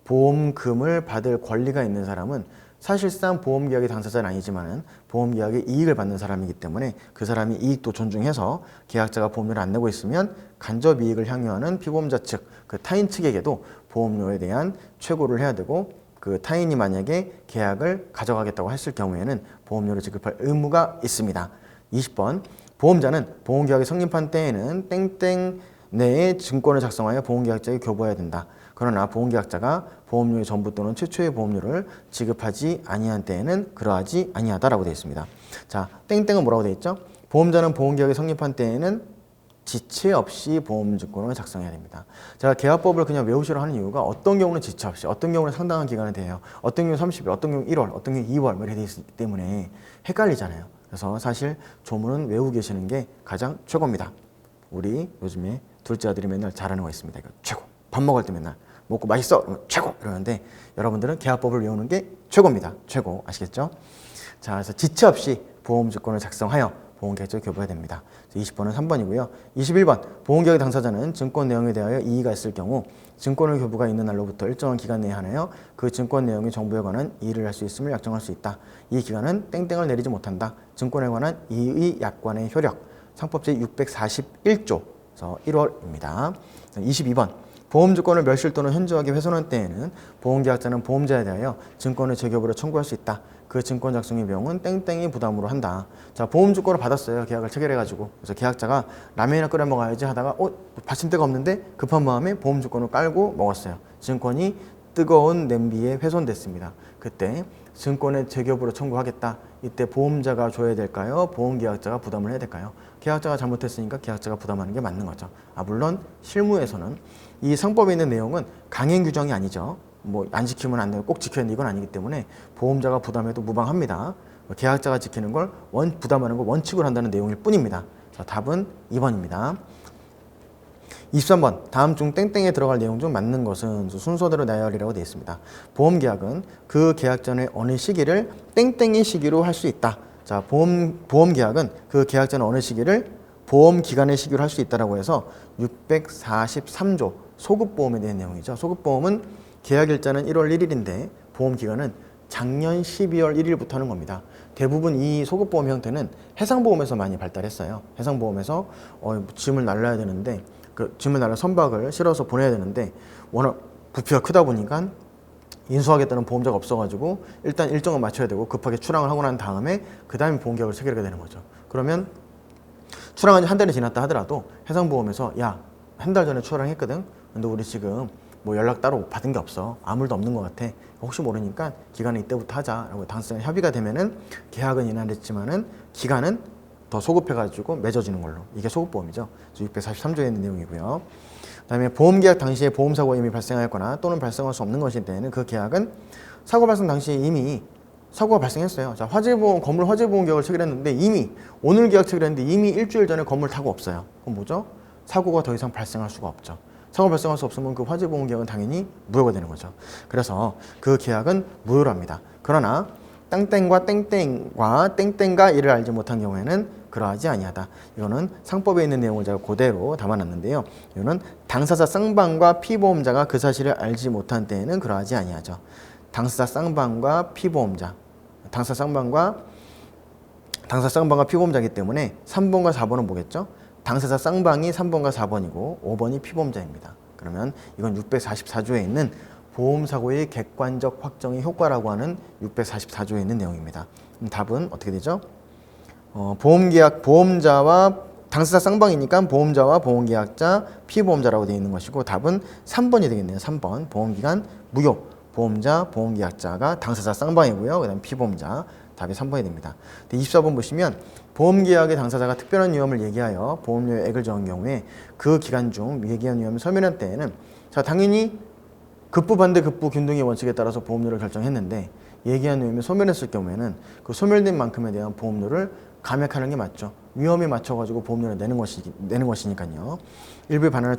보험금을 받을 권리가 있는 사람은 사실상 보험계약의 당사자는 아니지만 보험계약의 이익을 받는 사람이기 때문에 그 사람이 이익도 존중해서 계약자가 보험료를 안 내고 있으면 간접 이익을 향유하는 피보험자 측, 그 타인 측에게도 보험료에 대한 최고를 해야 되고, 그 타인이 만약에 계약을 가져가겠다고 했을 경우에는 보험료를 지급할 의무가 있습니다. 20번, 보험자는 보험계약이 성립한 때에는 땡땡 내에 증권을 작성하여 보험계약자에게 교부해야 된다. 그러나 보험계약자가 보험료의 전부 또는 최초의 보험료를 지급하지 아니한 때에는 그러하지 아니하다라고 되어 있습니다. 자, 땡땡은 뭐라고 되어 있죠? 보험자는 보험계약이 성립한 때에는 지체 없이 보험증권을 작성해야 됩니다. 제가 계약법을 그냥 외우시려 하는 이유가 어떤 경우는 지체 없이, 어떤 경우는 상당한 기간이 돼요. 어떤 경우는 30일, 어떤 경우는 1월, 어떤 경우는 2월 이렇게 되어 있기 때문에 헷갈리잖아요. 그래서 사실 조문은 외우고 계시는 게 가장 최고입니다. 우리 요즘에 둘째 아들이 맨날 잘하는 거 있습니다. 이거 최고. 밥 먹을 때 맨날 먹고 맛있어 최고 이러는데 여러분들은 계약법을 외우는 게 최고입니다. 최고. 아시겠죠? 자, 그래서 지체 없이 보험증권을 작성하여 보험계약자를 교부해야 됩니다. 20번은 3번이고요. 21번, 보험계약의 당사자는 증권 내용에 대하여 이의가 있을 경우 증권의 교부가 있는 날로부터 일정한 기간 내에 한하여 그 증권 내용이 정보에 관한 이의를 할 수 있음을 약정할 수 있다. 이 기간은 땡땡을 내리지 못한다. 증권에 관한 이의 약관의 효력, 상법 제641조 1월입니다. 22번, 보험증권을 멸실 또는 현저하게 훼손한 때에는 보험계약자는 보험자에 대하여 증권의 재교부를 청구할 수 있다. 그 증권 작성의 비용은 땡땡이 부담으로 한다. 자, 보험증권을 받았어요. 계약을 체결해가지고. 그래서 계약자가 라면이나 끓여 먹어야지 하다가 받침대가 없는데 급한 마음에 보험증권을 깔고 먹었어요. 증권이 뜨거운 냄비에 훼손됐습니다. 그때 증권의 재교부를 청구하겠다. 이때 보험자가 줘야 될까요? 보험계약자가 부담을 해야 될까요? 계약자가 잘못했으니까 계약자가 부담하는 게 맞는 거죠. 물론 실무에서는 이 상법에 있는 내용은 강행 규정이 아니죠. 뭐 안 지키면 안 되고 꼭 지켜야 되는 이건 아니기 때문에 보험자가 부담해도 무방합니다. 계약자가 지키는 걸 부담하는 걸 원칙으로 한다는 내용일 뿐입니다. 자, 답은 2번입니다. 23번, 다음 중 땡땡에 들어갈 내용 중 맞는 것은 순서대로 나열이라고 되어 있습니다. 보험계약은 그 계약 전의 어느 시기를 땡땡의 시기로 할 수 있다. 자, 보험계약은 그 계약 전 어느 시기를 보험기간의 시기로 할 수 있다라고 해서 643조 소급보험에 대한 내용이죠. 소급보험은 계약일자는 1월 1일인데 보험기간은 작년 12월 1일부터 하는 겁니다. 대부분 이 소급보험 형태는 해상보험에서 많이 발달했어요. 해상보험에서 짐을 날라야 되는데 그 짐을 날라 선박을 실어서 보내야 되는데 워낙 부피가 크다 보니까 인수하겠다는 보험자가 없어가지고 일단 일정을 맞춰야 되고 급하게 출항을 하고 난 다음에 그 다음에 보험계약을 체결하게 되는 거죠. 그러면 출항한 지 한 달이 지났다 하더라도 해상보험에서 야, 한 달 전에 출항했거든. 근데 우리 지금 뭐 연락 따로 받은 게 없어. 아무 일도 없는 것 같아. 혹시 모르니까 기간은 이때부터 하자라고 당사자랑 협의가 되면은 계약은 인하됐지만은 기간은 더 소급해가지고 맺어지는 걸로. 이게 소급보험이죠. 643조에 있는 내용이고요. 그다음에 보험계약 당시에 보험사고가 이미 발생하였거나 또는 발생할 수 없는 것일 때에는 그 계약은 사고 발생 당시에 이미 사고가 발생했어요. 자, 화재보험, 건물 화재보험 계약을 체결했는데 이미 오늘 계약 체결했는데 이미 일주일 전에 건물 타고 없어요. 그럼 뭐죠? 사고가 더 이상 발생할 수가 없죠. 사고 발생할 수 없으면 그 화재보험 계약은 당연히 무효가 되는 거죠. 그래서 그 계약은 무효로 합니다. 그러나 땡땡과 땡땡과 땡땡과 이를 알지 못한 경우에는 그러하지 아니하다. 이거는 상법에 있는 내용을 제가 그대로 담아놨는데요. 이거는 당사자 쌍방과 피보험자가 그 사실을 알지 못한 때에는 그러하지 아니하죠. 당사자 쌍방과 피보험자, 당사자 쌍방과 피보험자이기 때문에 3번과 4번은 뭐겠죠? 당사자 쌍방이 3번과 4번이고 5번이 피보험자입니다. 그러면 이건 644조에 있는 보험사고의 객관적 확정의 효과라고 하는 644조에 있는 내용입니다. 답은 어떻게 되죠? 보험계약 보험자와 당사자 쌍방이니까 보험자와 보험계약자, 피보험자라고 되어 있는 것이고 답은 3번이 되겠네요. 3번 보험기간 무효, 보험자, 보험계약자가 당사자 쌍방이고요. 그 다음 피보험자, 답이 3번이 됩니다. 24번 보시면 보험계약의 당사자가 특별한 위험을 얘기하여 보험료의 액을 정한 경우에 그 기간 중 예기한 위험이 소멸한 때에는 자 당연히 급부 반대 급부 균등의 원칙에 따라서 보험료를 결정했는데 예기한 위험이 소멸했을 경우에는 그 소멸된 만큼에 대한 보험료를 감액하는 게 맞죠. 위험에 맞춰가지고 보험료를 내는 것이니까요. 일부의 반환을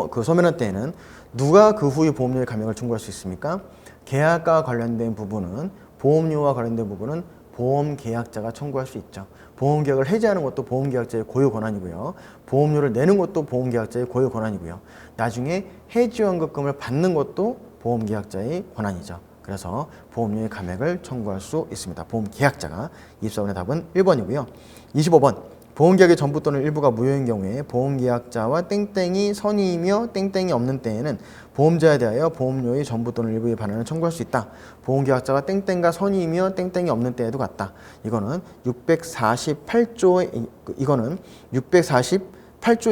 그 소멸한 때에는 누가 그 후에 보험료의 감액을 청구할 수 있습니까? 계약과 관련된 부분은 보험료와 관련된 부분은 보험계약자가 청구할 수 있죠. 보험계약을 해지하는 것도 보험계약자의 고유 권한이고요. 보험료를 내는 것도 보험계약자의 고유 권한이고요. 나중에 해지연금을 받는 것도 보험계약자의 권한이죠. 그래서 보험료의 감액을 청구할 수 있습니다. 보험계약자가. 24번의 답은 1번이고요. 25번 보험계약의 전부 또는 일부가 무효인 경우에 보험계약자와 땡땡이 선의이며 땡땡이 없는 때에는 보험자에 대하여 보험료의 전부 또는 일부의 반환을 청구할 수 있다. 보험계약자가 땡땡과 선의이며 땡땡이 없는 때에도 같다. 이거는 648조에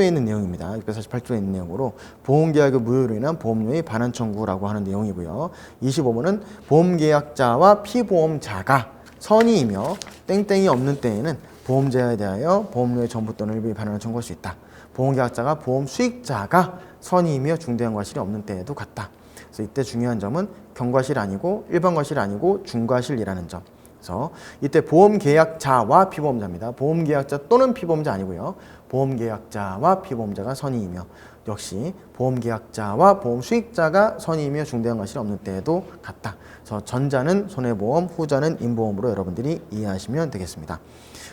있는 내용입니다. 648조에 있는 내용으로 보험계약의 무효로 인한 보험료의 반환 청구라고 하는 내용이고요. 25번은 보험계약자와 피보험자가 선의이며 땡땡이 없는 때에는 보험자에 대하여 보험료의 전부 또는 일부의 반환을 청구할 수 있다. 보험계약자가 보험 수익자가 선의이며 중대한 과실이 없는 때에도 같다. 그래서 이때 중요한 점은 경과실 아니고 일반 과실 아니고 중과실이라는 점. 그래서 이때 보험계약자와 피보험자입니다. 보험계약자 또는 피보험자 아니고요. 보험계약자와 피보험자가 선의이며 역시 보험계약자와 보험수익자가 선의이며 중대한 과실이 없는 때에도 같다. 그래서 전자는 손해보험, 후자는 인보험으로 여러분들이 이해하시면 되겠습니다.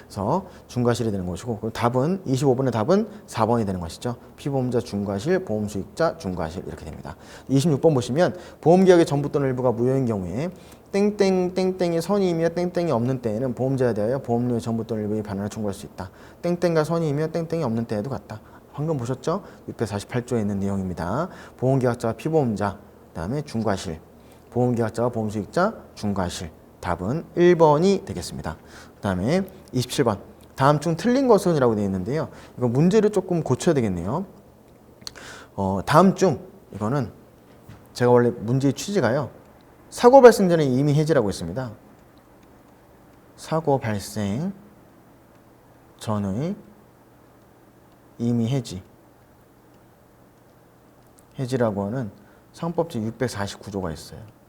그래서 중과실이 되는 것이고 답은 25번의 답은 4번이 되는 것이죠. 피보험자 중과실, 보험수익자 중과실 이렇게 됩니다. 26번 보시면 보험계약의 전부 또는 일부가 무효인 경우에 땡땡이 선의이며 땡땡이 없는 때에는 보험자에 대하여 보험료의 전부 또는 일부의 반환을 청구할 수 있다. 땡땡과 선의이며 땡땡이 없는 때에도 같다. 방금 보셨죠? 648조에 있는 내용입니다. 보험계약자와 피보험자, 그 다음에 중과실, 보험계약자와 보험수익자 중과실. 답은 1번이 되겠습니다. 그 다음에 27번 다음 중 틀린 것은 이라고 되어 있는데요. 이거 문제를 조금 고쳐야 되겠네요. 다음 중 이거는 제가 원래 문제의 취지가요. 사고 발생 전에 이미 해지라고 있습니다. 사고 발생 전의 이미 해지라고 하는 상법제 649조가 있어요.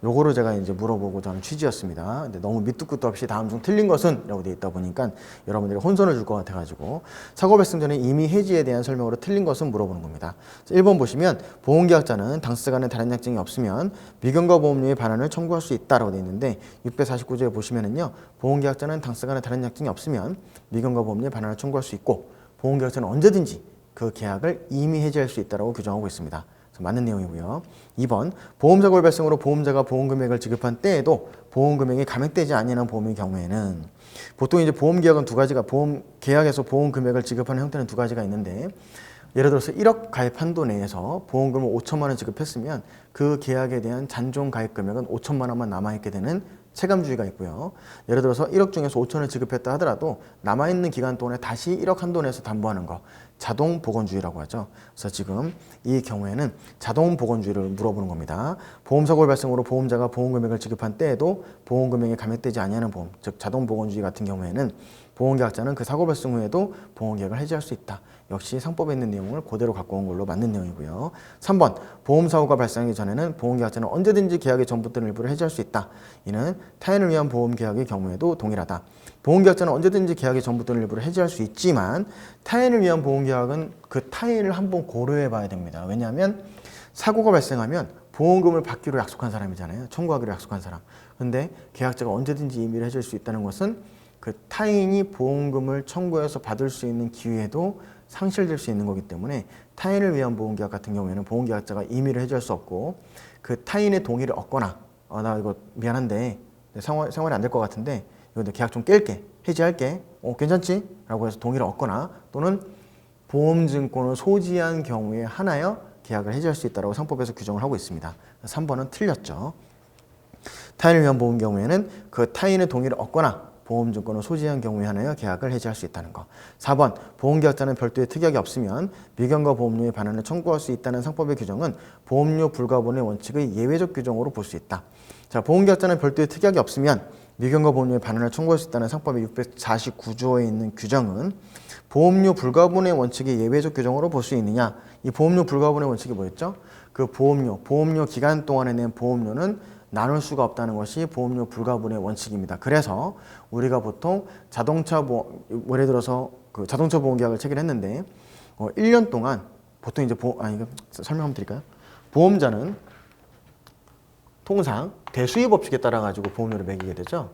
요거를 제가 이제 물어보고자 하는 취지였습니다. 근데 너무 밑도 끝도 없이 다음 중 틀린 것은 라고 되어 있다 보니까 여러분들이 혼선을 줄 것 같아가지고 사고 발생 전에 이미 해지에 대한 설명으로 틀린 것은 물어보는 겁니다. 1번 보시면 보험계약자는 당사자 간에 다른 약정이 없으면 미경과 보험료의 반환을 청구할 수 있다라고 되어 있는데 649조에 보시면은요 보험계약자는 당사자 간에 다른 약정이 없으면 미경과 보험료의 반환을 청구할 수 있고 보험계약자는 언제든지 그 계약을 이미 해지할 수 있다라고 규정하고 있습니다. 맞는 내용이고요. 2번 보험사고의 발생으로 보험자가 보험금액을 지급한 때에도 보험금액이 감액되지 아니하는 보험의 경우에는 보통 이제 보험계약은 두 가지가 보험계약에서 보험금액을 지급하는 형태는 두 가지가 있는데 예를 들어서 1억 가입 한도 내에서 보험금을 5천만 원 지급했으면 그 계약에 대한 잔존 가입 금액은 5천만 원만 남아있게 되는 체감주의가 있고요. 예를 들어서 1억 중에서 5천을 지급했다 하더라도 남아있는 기간 동안에 다시 1억 한도 내에서 담보하는 거, 자동 보건주의라고 하죠. 그래서 지금 이 경우에는 자동 보건주의를 물어보는 겁니다. 보험사고 발생으로 보험자가 보험금액을 지급한 때에도 보험금액에 감액되지 아니하는 보험, 즉 자동 보건주의 같은 경우에는 보험계약자는 그 사고 발생 후에도 보험계약을 해지할 수 있다. 역시 상법에 있는 내용을 그대로 갖고 온 걸로 맞는 내용이고요. 3번, 보험사고가 발생하기 전에는 보험계약자는 언제든지 계약의 전부 또는 일부를 해지할 수 있다. 이는 타인을 위한 보험계약의 경우에도 동일하다. 보험계약자는 언제든지 계약의 전부 또는 일부를 해지할 수 있지만 타인을 위한 보험계약은 그 타인을 한번 고려해 봐야 됩니다. 왜냐하면 사고가 발생하면 보험금을 받기로 약속한 사람이잖아요. 청구하기로 약속한 사람. 근데 계약자가 언제든지 임의를 해줄 수 있다는 것은 그 타인이 보험금을 청구해서 받을 수 있는 기회도 상실될 수 있는 거기 때문에 타인을 위한 보험계약 같은 경우에는 보험계약자가 임의를 해줄 수 없고 그 타인의 동의를 얻거나 나 이거 미안한데 생활이 안 될 것 같은데 이거 내 계약 좀 깰게, 해지할게, 괜찮지? 라고 해서 동의를 얻거나 또는 보험증권을 소지한 경우에 하나여 계약을 해지할 수 있다고 상법에서 규정을 하고 있습니다. 3번은 틀렸죠. 타인을 위한 보험 경우에는 그 타인의 동의를 얻거나 보험증권을 소지한 경우에 하나여 계약을 해지할 수 있다는 것. 4번, 보험계약자는 별도의 특약이 없으면 미경과 보험료의 반환을 청구할 수 있다는 상법의 규정은 보험료 불가분의 원칙의 예외적 규정으로 볼 수 있다. 자, 보험계약자는 별도의 특약이 없으면 미경과 보험료의 반환을 청구할 수 있다는 상법의 649조에 있는 규정은 보험료 불가분의 원칙의 예외적 규정으로 볼 수 있느냐? 이 보험료 불가분의 원칙이 뭐였죠? 그 보험료 기간 동안에 낸 보험료는 나눌 수가 없다는 것이 보험료 불가분의 원칙입니다. 그래서 우리가 보통 예를 들어서 그 자동차 보험 계약을 체결했는데 1년 동안 보통 이제 이거 설명 한번 드릴까요? 보험자는 통상 대수입 법칙에 따라 가지고 보험료를 매기게 되죠.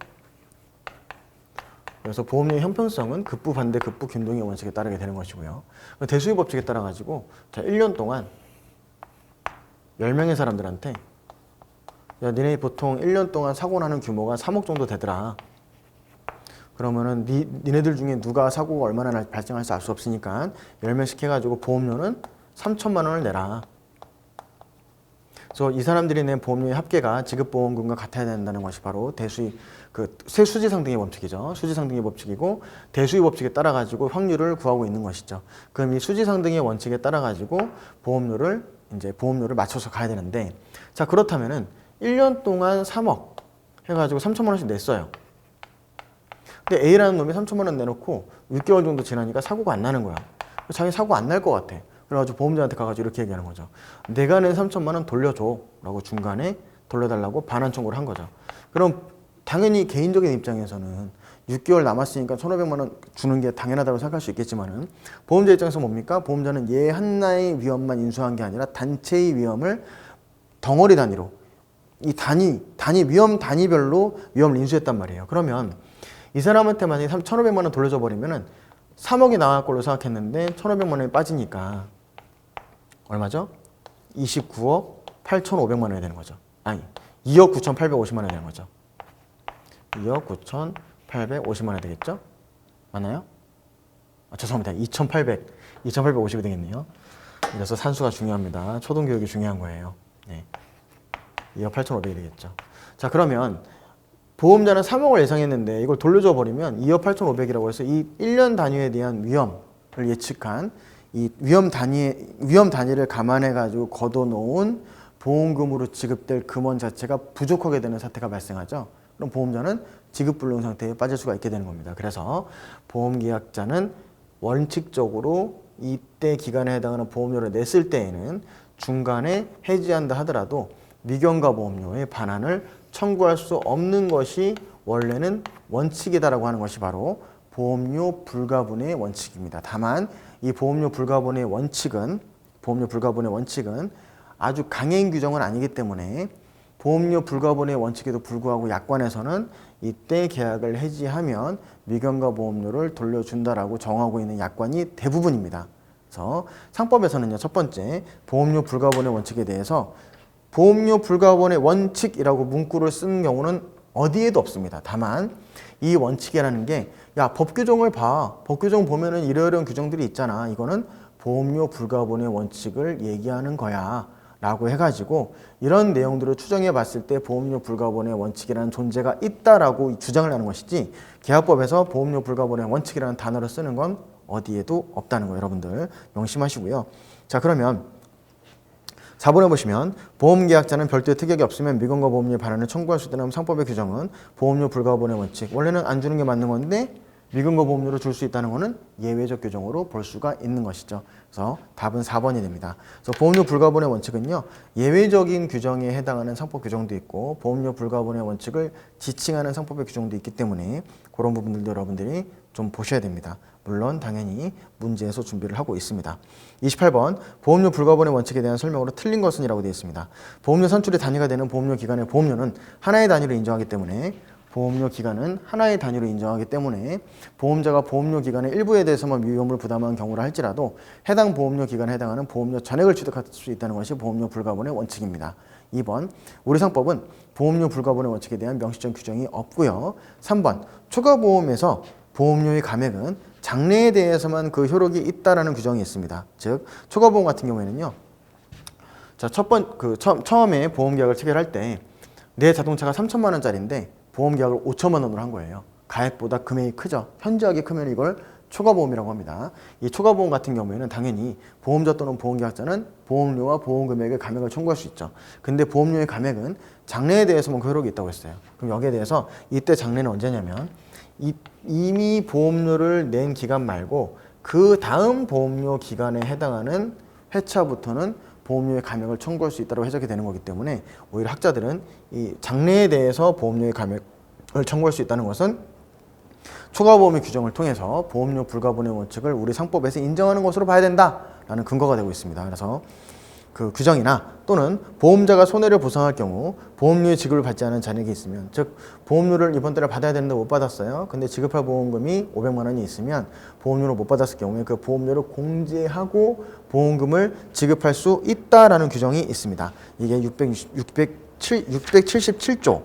그래서 보험료의 형평성은 급부 반대 급부 균등의 원칙에 따르게 되는 것이고요. 대수입 법칙에 따라 가지고 1년 동안 10명의 사람들한테 야, 니네 보통 1년 동안 사고 나는 규모가 3억 정도 되더라. 그러면은 니네들 중에 누가 사고가 얼마나 발생할지 알 수 없으니까 10명씩 해가지고 보험료는 3천만 원을 내라. 그래서 이 사람들이 낸 보험료의 합계가 지급보험금과 같아야 된다는 것이 바로 대수입, 세수지상등의 법칙이죠. 수지상등의 법칙이고 대수입 법칙에 따라 가지고 확률을 구하고 있는 것이죠. 그럼 이 수지상등의 원칙에 따라 가지고 보험료를 맞춰서 가야 되는데, 자, 그렇다면은 1년 동안 3억 해가지고 3천만 원씩 냈어요. 근데 A라는 놈이 3천만 원 내놓고 6개월 정도 지나니까 사고가 안 나는 거야. 자기 사고 안 날 것 같아. 그래가지고 보험자한테 가가지고 이렇게 얘기하는 거죠. 내가 낸 3천만 원 돌려줘 라고 중간에 돌려달라고 반환 청구를 한 거죠. 그럼 당연히 개인적인 입장에서는 6개월 남았으니까 1,500만 원 주는 게 당연하다고 생각할 수 있겠지만은 보험자 입장에서 뭡니까? 보험자는 얘 하나의 위험만 인수한 게 아니라 단체의 위험을 덩어리 단위로 이 위험 단위별로 위험을 인수했단 말이에요. 그러면 이 사람한테 만약에 1,500만 원 돌려줘 버리면은 3억이 나갈 걸로 생각했는데 1,500만 원이 빠지니까 얼마죠? 29억 8,500만 원이 되는 거죠. 아니, 2억 9,850만 원이 되는 거죠. 2억 9,850만 원이 되겠죠? 맞나요? 죄송합니다. 2,850이 되겠네요. 그래서 산수가 중요합니다. 초등교육이 중요한 거예요. 네. 2억 8,500이 되겠죠. 자, 그러면 보험자는 3억을 예상했는데 이걸 돌려줘 버리면 2억 8,500이라고 해서 이 1년 단위에 대한 위험을 예측한 이 위험 단위를 감안해 가지고 걷어놓은 보험금으로 지급될 금원 자체가 부족하게 되는 사태가 발생하죠. 그럼 보험자는 지급불능 상태에 빠질 수가 있게 되는 겁니다. 그래서 보험계약자는 원칙적으로 이때 기간에 해당하는 보험료를 냈을 때에는 중간에 해지한다 하더라도 미경과 보험료의 반환을 청구할 수 없는 것이 원래는 원칙이다라고 하는 것이 바로 보험료 불가분의 원칙입니다. 다만 이 보험료 불가분의 원칙은 아주 강행 규정은 아니기 때문에 보험료 불가분의 원칙에도 불구하고 약관에서는 이때 계약을 해지하면 미경과 보험료를 돌려준다라고 정하고 있는 약관이 대부분입니다. 그래서 상법에서는요, 첫 번째 보험료 불가분의 원칙에 대해서 보험료 불가분의 원칙이라고 문구를 쓴 경우는 어디에도 없습니다. 다만 이 원칙이라는 게 야, 법 규정을 봐. 법 규정 보면은 이러이러한 규정들이 있잖아. 이거는 보험료 불가분의 원칙을 얘기하는 거야 라고 해가지고 이런 내용들을 추정해 봤을 때 보험료 불가분의 원칙이라는 존재가 있다라고 주장을 하는 것이지, 계약법에서 보험료 불가분의 원칙이라는 단어를 쓰는 건 어디에도 없다는 거 여러분들 명심하시고요. 자, 그러면 4번에 보시면 보험계약자는 별도의 특약이 없으면 미금과 보험료의 반환을 청구할 수 있다는 상법의 규정은 보험료 불가분의 원칙, 원래는 안 주는 게 맞는 건데 미금과 보험료를 줄 수 있다는 것은 예외적 규정으로 볼 수가 있는 것이죠. 그래서 답은 4번이 됩니다. 그래서 보험료 불가분의 원칙은요, 예외적인 규정에 해당하는 상법 규정도 있고 보험료 불가분의 원칙을 지칭하는 상법의 규정도 있기 때문에 그런 부분들도 여러분들이 좀 보셔야 됩니다. 물론 당연히 문제에서 준비를 하고 있습니다. 28번 보험료 불가분의 원칙에 대한 설명으로 틀린 것은 이라고 되어 있습니다. 보험료 산출의 단위가 되는 보험료 기간의 보험료는 하나의 단위로 인정하기 때문에 보험료 기간은 하나의 단위로 인정하기 때문에 보험자가 보험료 기간의 일부에 대해서만 위험을 부담한 경우라 할지라도 해당 보험료 기간에 해당하는 보험료 잔액을 취득할 수 있다는 것이 보험료 불가분의 원칙입니다. 2번 우리 상법은 보험료 불가분의 원칙에 대한 명시적 규정이 없고요. 3번 초과보험에서 보험료의 감액은 장래에 대해서만 그 효력이 있다라는 규정이 있습니다. 즉 초과보험 같은 경우에는요, 자, 처음에 보험계약을 체결할 때 내 자동차가 3천만 원짜리인데 보험계약을 5천만 원으로 한 거예요. 가액보다 금액이 크죠. 현저하게 크면 이걸 초과보험이라고 합니다. 이 초과보험 같은 경우에는 당연히 보험자 또는 보험계약자는 보험료와 보험금액의 감액을 청구할 수 있죠. 근데 보험료의 감액은 장래에 대해서만 그 효력이 있다고 했어요. 그럼 여기에 대해서 이때 장래는 언제냐면 이미 보험료를 낸 기간 말고 그 다음 보험료 기간에 해당하는 회차부터는 보험료의 감액을 청구할 수 있다고 해석이 되는 거기 때문에 오히려 학자들은 이 장래에 대해서 보험료의 감액을 청구할 수 있다는 것은 초과보험의 규정을 통해서 보험료 불가분의 원칙을 우리 상법에서 인정하는 것으로 봐야 된다라는 근거가 되고 있습니다. 그래서 그 규정이나 또는 보험자가 손해를 보상할 경우 보험료의 지급을 받지 않은 잔액이 있으면, 즉 보험료를 이번 달에 받아야 되는데 못 받았어요. 근데 지급할 보험금이 500만 원이 있으면 보험료를 못 받았을 경우에 그 보험료를 공제하고 보험금을 지급할 수 있다라는 규정이 있습니다. 이게 677조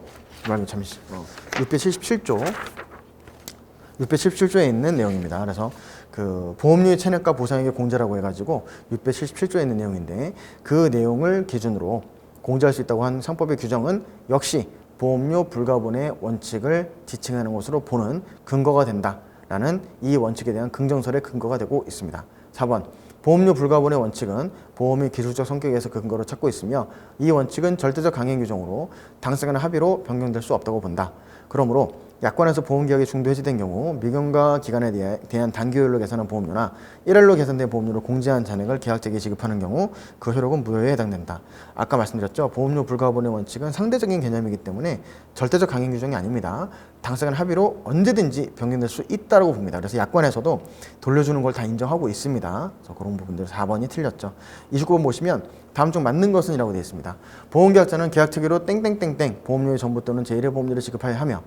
677조에 있는 내용입니다. 그래서 그 보험료의 체납과 보상액의 공제라고 해가지고 677조에 있는 내용인데 그 내용을 기준으로 공제할 수 있다고 한 상법의 규정은 역시 보험료 불가분의 원칙을 지칭하는 것으로 보는 근거가 된다라는 이 원칙에 대한 긍정설의 근거가 되고 있습니다. 4번 보험료 불가분의 원칙은 보험의 기술적 성격에서 그 근거를 찾고 있으며 이 원칙은 절대적 강행 규정으로 당사 간의 합의로 변경될 수 없다고 본다. 그러므로 약관에서 보험계약이 중도 해지된 경우 미경과 기간에 대한 단기효율로 계산한 보험료나 1월로 계산된 보험료를 공제한 잔액을 계약자에게 지급하는 경우 그 효력은 무효에 해당된다. 아까 말씀드렸죠. 보험료 불가분의 원칙은 상대적인 개념이기 때문에 절대적 강행 규정이 아닙니다. 당사 간 합의로 언제든지 변경될 수 있다고 봅니다. 그래서 약관에서도 돌려주는 걸 다 인정하고 있습니다. 그래서 그런 부분들 4번이 틀렸죠. 29번 보시면 다음 중 맞는 것은 이라고 되어 있습니다. 보험계약자는 계약 특위로 땡땡땡땡 보험료의 전부 또는 제1의 보험료를 지급하여야 하며,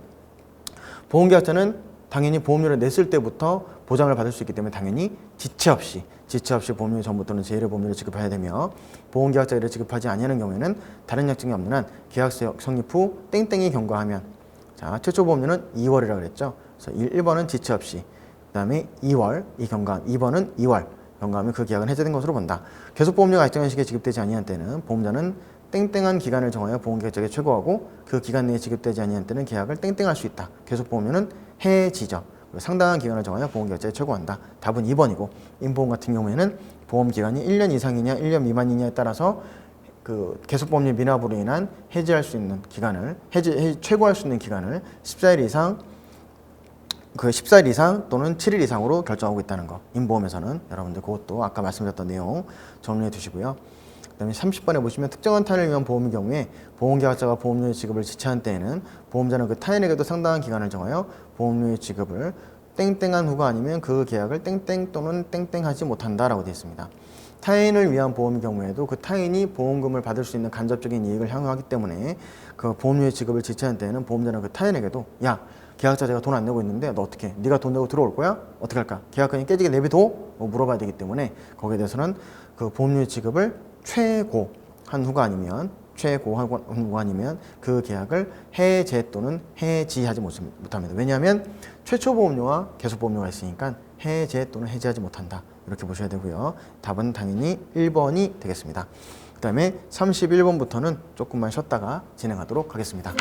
보험계약자는 당연히 보험료를 냈을 때부터 보장을 받을 수 있기 때문에 당연히 지체 없이 보험료의 전부 또는 제1의 보험료를 지급해야 되며, 보험계약자 이를 지급하지 아니하는 경우에는 다른 약정이 없는 한 계약 성립 후 땡땡이 경과하면, 자 최초 보험료는 2월이라고 그랬죠. 그래서 1번은 지체 없이, 그 다음에 2월 이 경과함, 2번은 2월 경과하면 그 계약은 해제된 것으로 본다. 계속보험료가 일정한 시기에 지급되지 아니한 때는 보험자는 땡땡한 기간을 정하여 보험계약자에게 최고하고 그 기간 내에 지급되지 아니한 때는 계약을 땡땡할 수 있다. 계속보험료는 해지죠. 상당한 기간을 정하여 보험계약자에 최고한다. 답은 2번이고, 임보험 같은 경우에는 보험기간이 1년 이상이냐 1년 미만이냐에 따라서 그 계속보험료 미납으로 인한 해지할 수 있는 기간을 최고할 수 있는 기간을 14일 이상 또는 7일 이상으로 결정하고 있다는 거. 임보험에서는 여러분들 그것도 아까 말씀드렸던 내용 정리해 두시고요. 그다음에 30번에 보시면 특정한 타인을 위한 보험의 경우에 보험계약자가 보험료의 지급을 지체한 때에는 보험자는 그 타인에게도 상당한 기간을 정하여 보험료의 지급을 땡땡한 후가 아니면 그 계약을 땡땡 또는 땡땡하지 못한다라고 되어 있습니다. 타인을 위한 보험의 경우에도 그 타인이 보험금을 받을 수 있는 간접적인 이익을 향유하기 때문에 그 보험료의 지급을 지체한 때에는 보험자는 그 타인에게도 야, 계약자 제가 돈 안 내고 있는데 너 어떻게 해? 네가 돈 내고 들어올 거야? 어떻게 할까? 계약권이 깨지게 내비둬? 물어봐야 되기 때문에 거기에 대해서는 그 보험료의 지급을 최고한 후가 아니면 최고환구간이면 그 계약을 해제 또는 해지하지 못합니다. 왜냐하면 최초 보험료와 계속 보험료가 있으니까 해제 또는 해지하지 못한다. 이렇게 보셔야 되고요. 답은 당연히 1번이 되겠습니다. 그 다음에 31번부터는 조금만 쉬었다가 진행하도록 하겠습니다.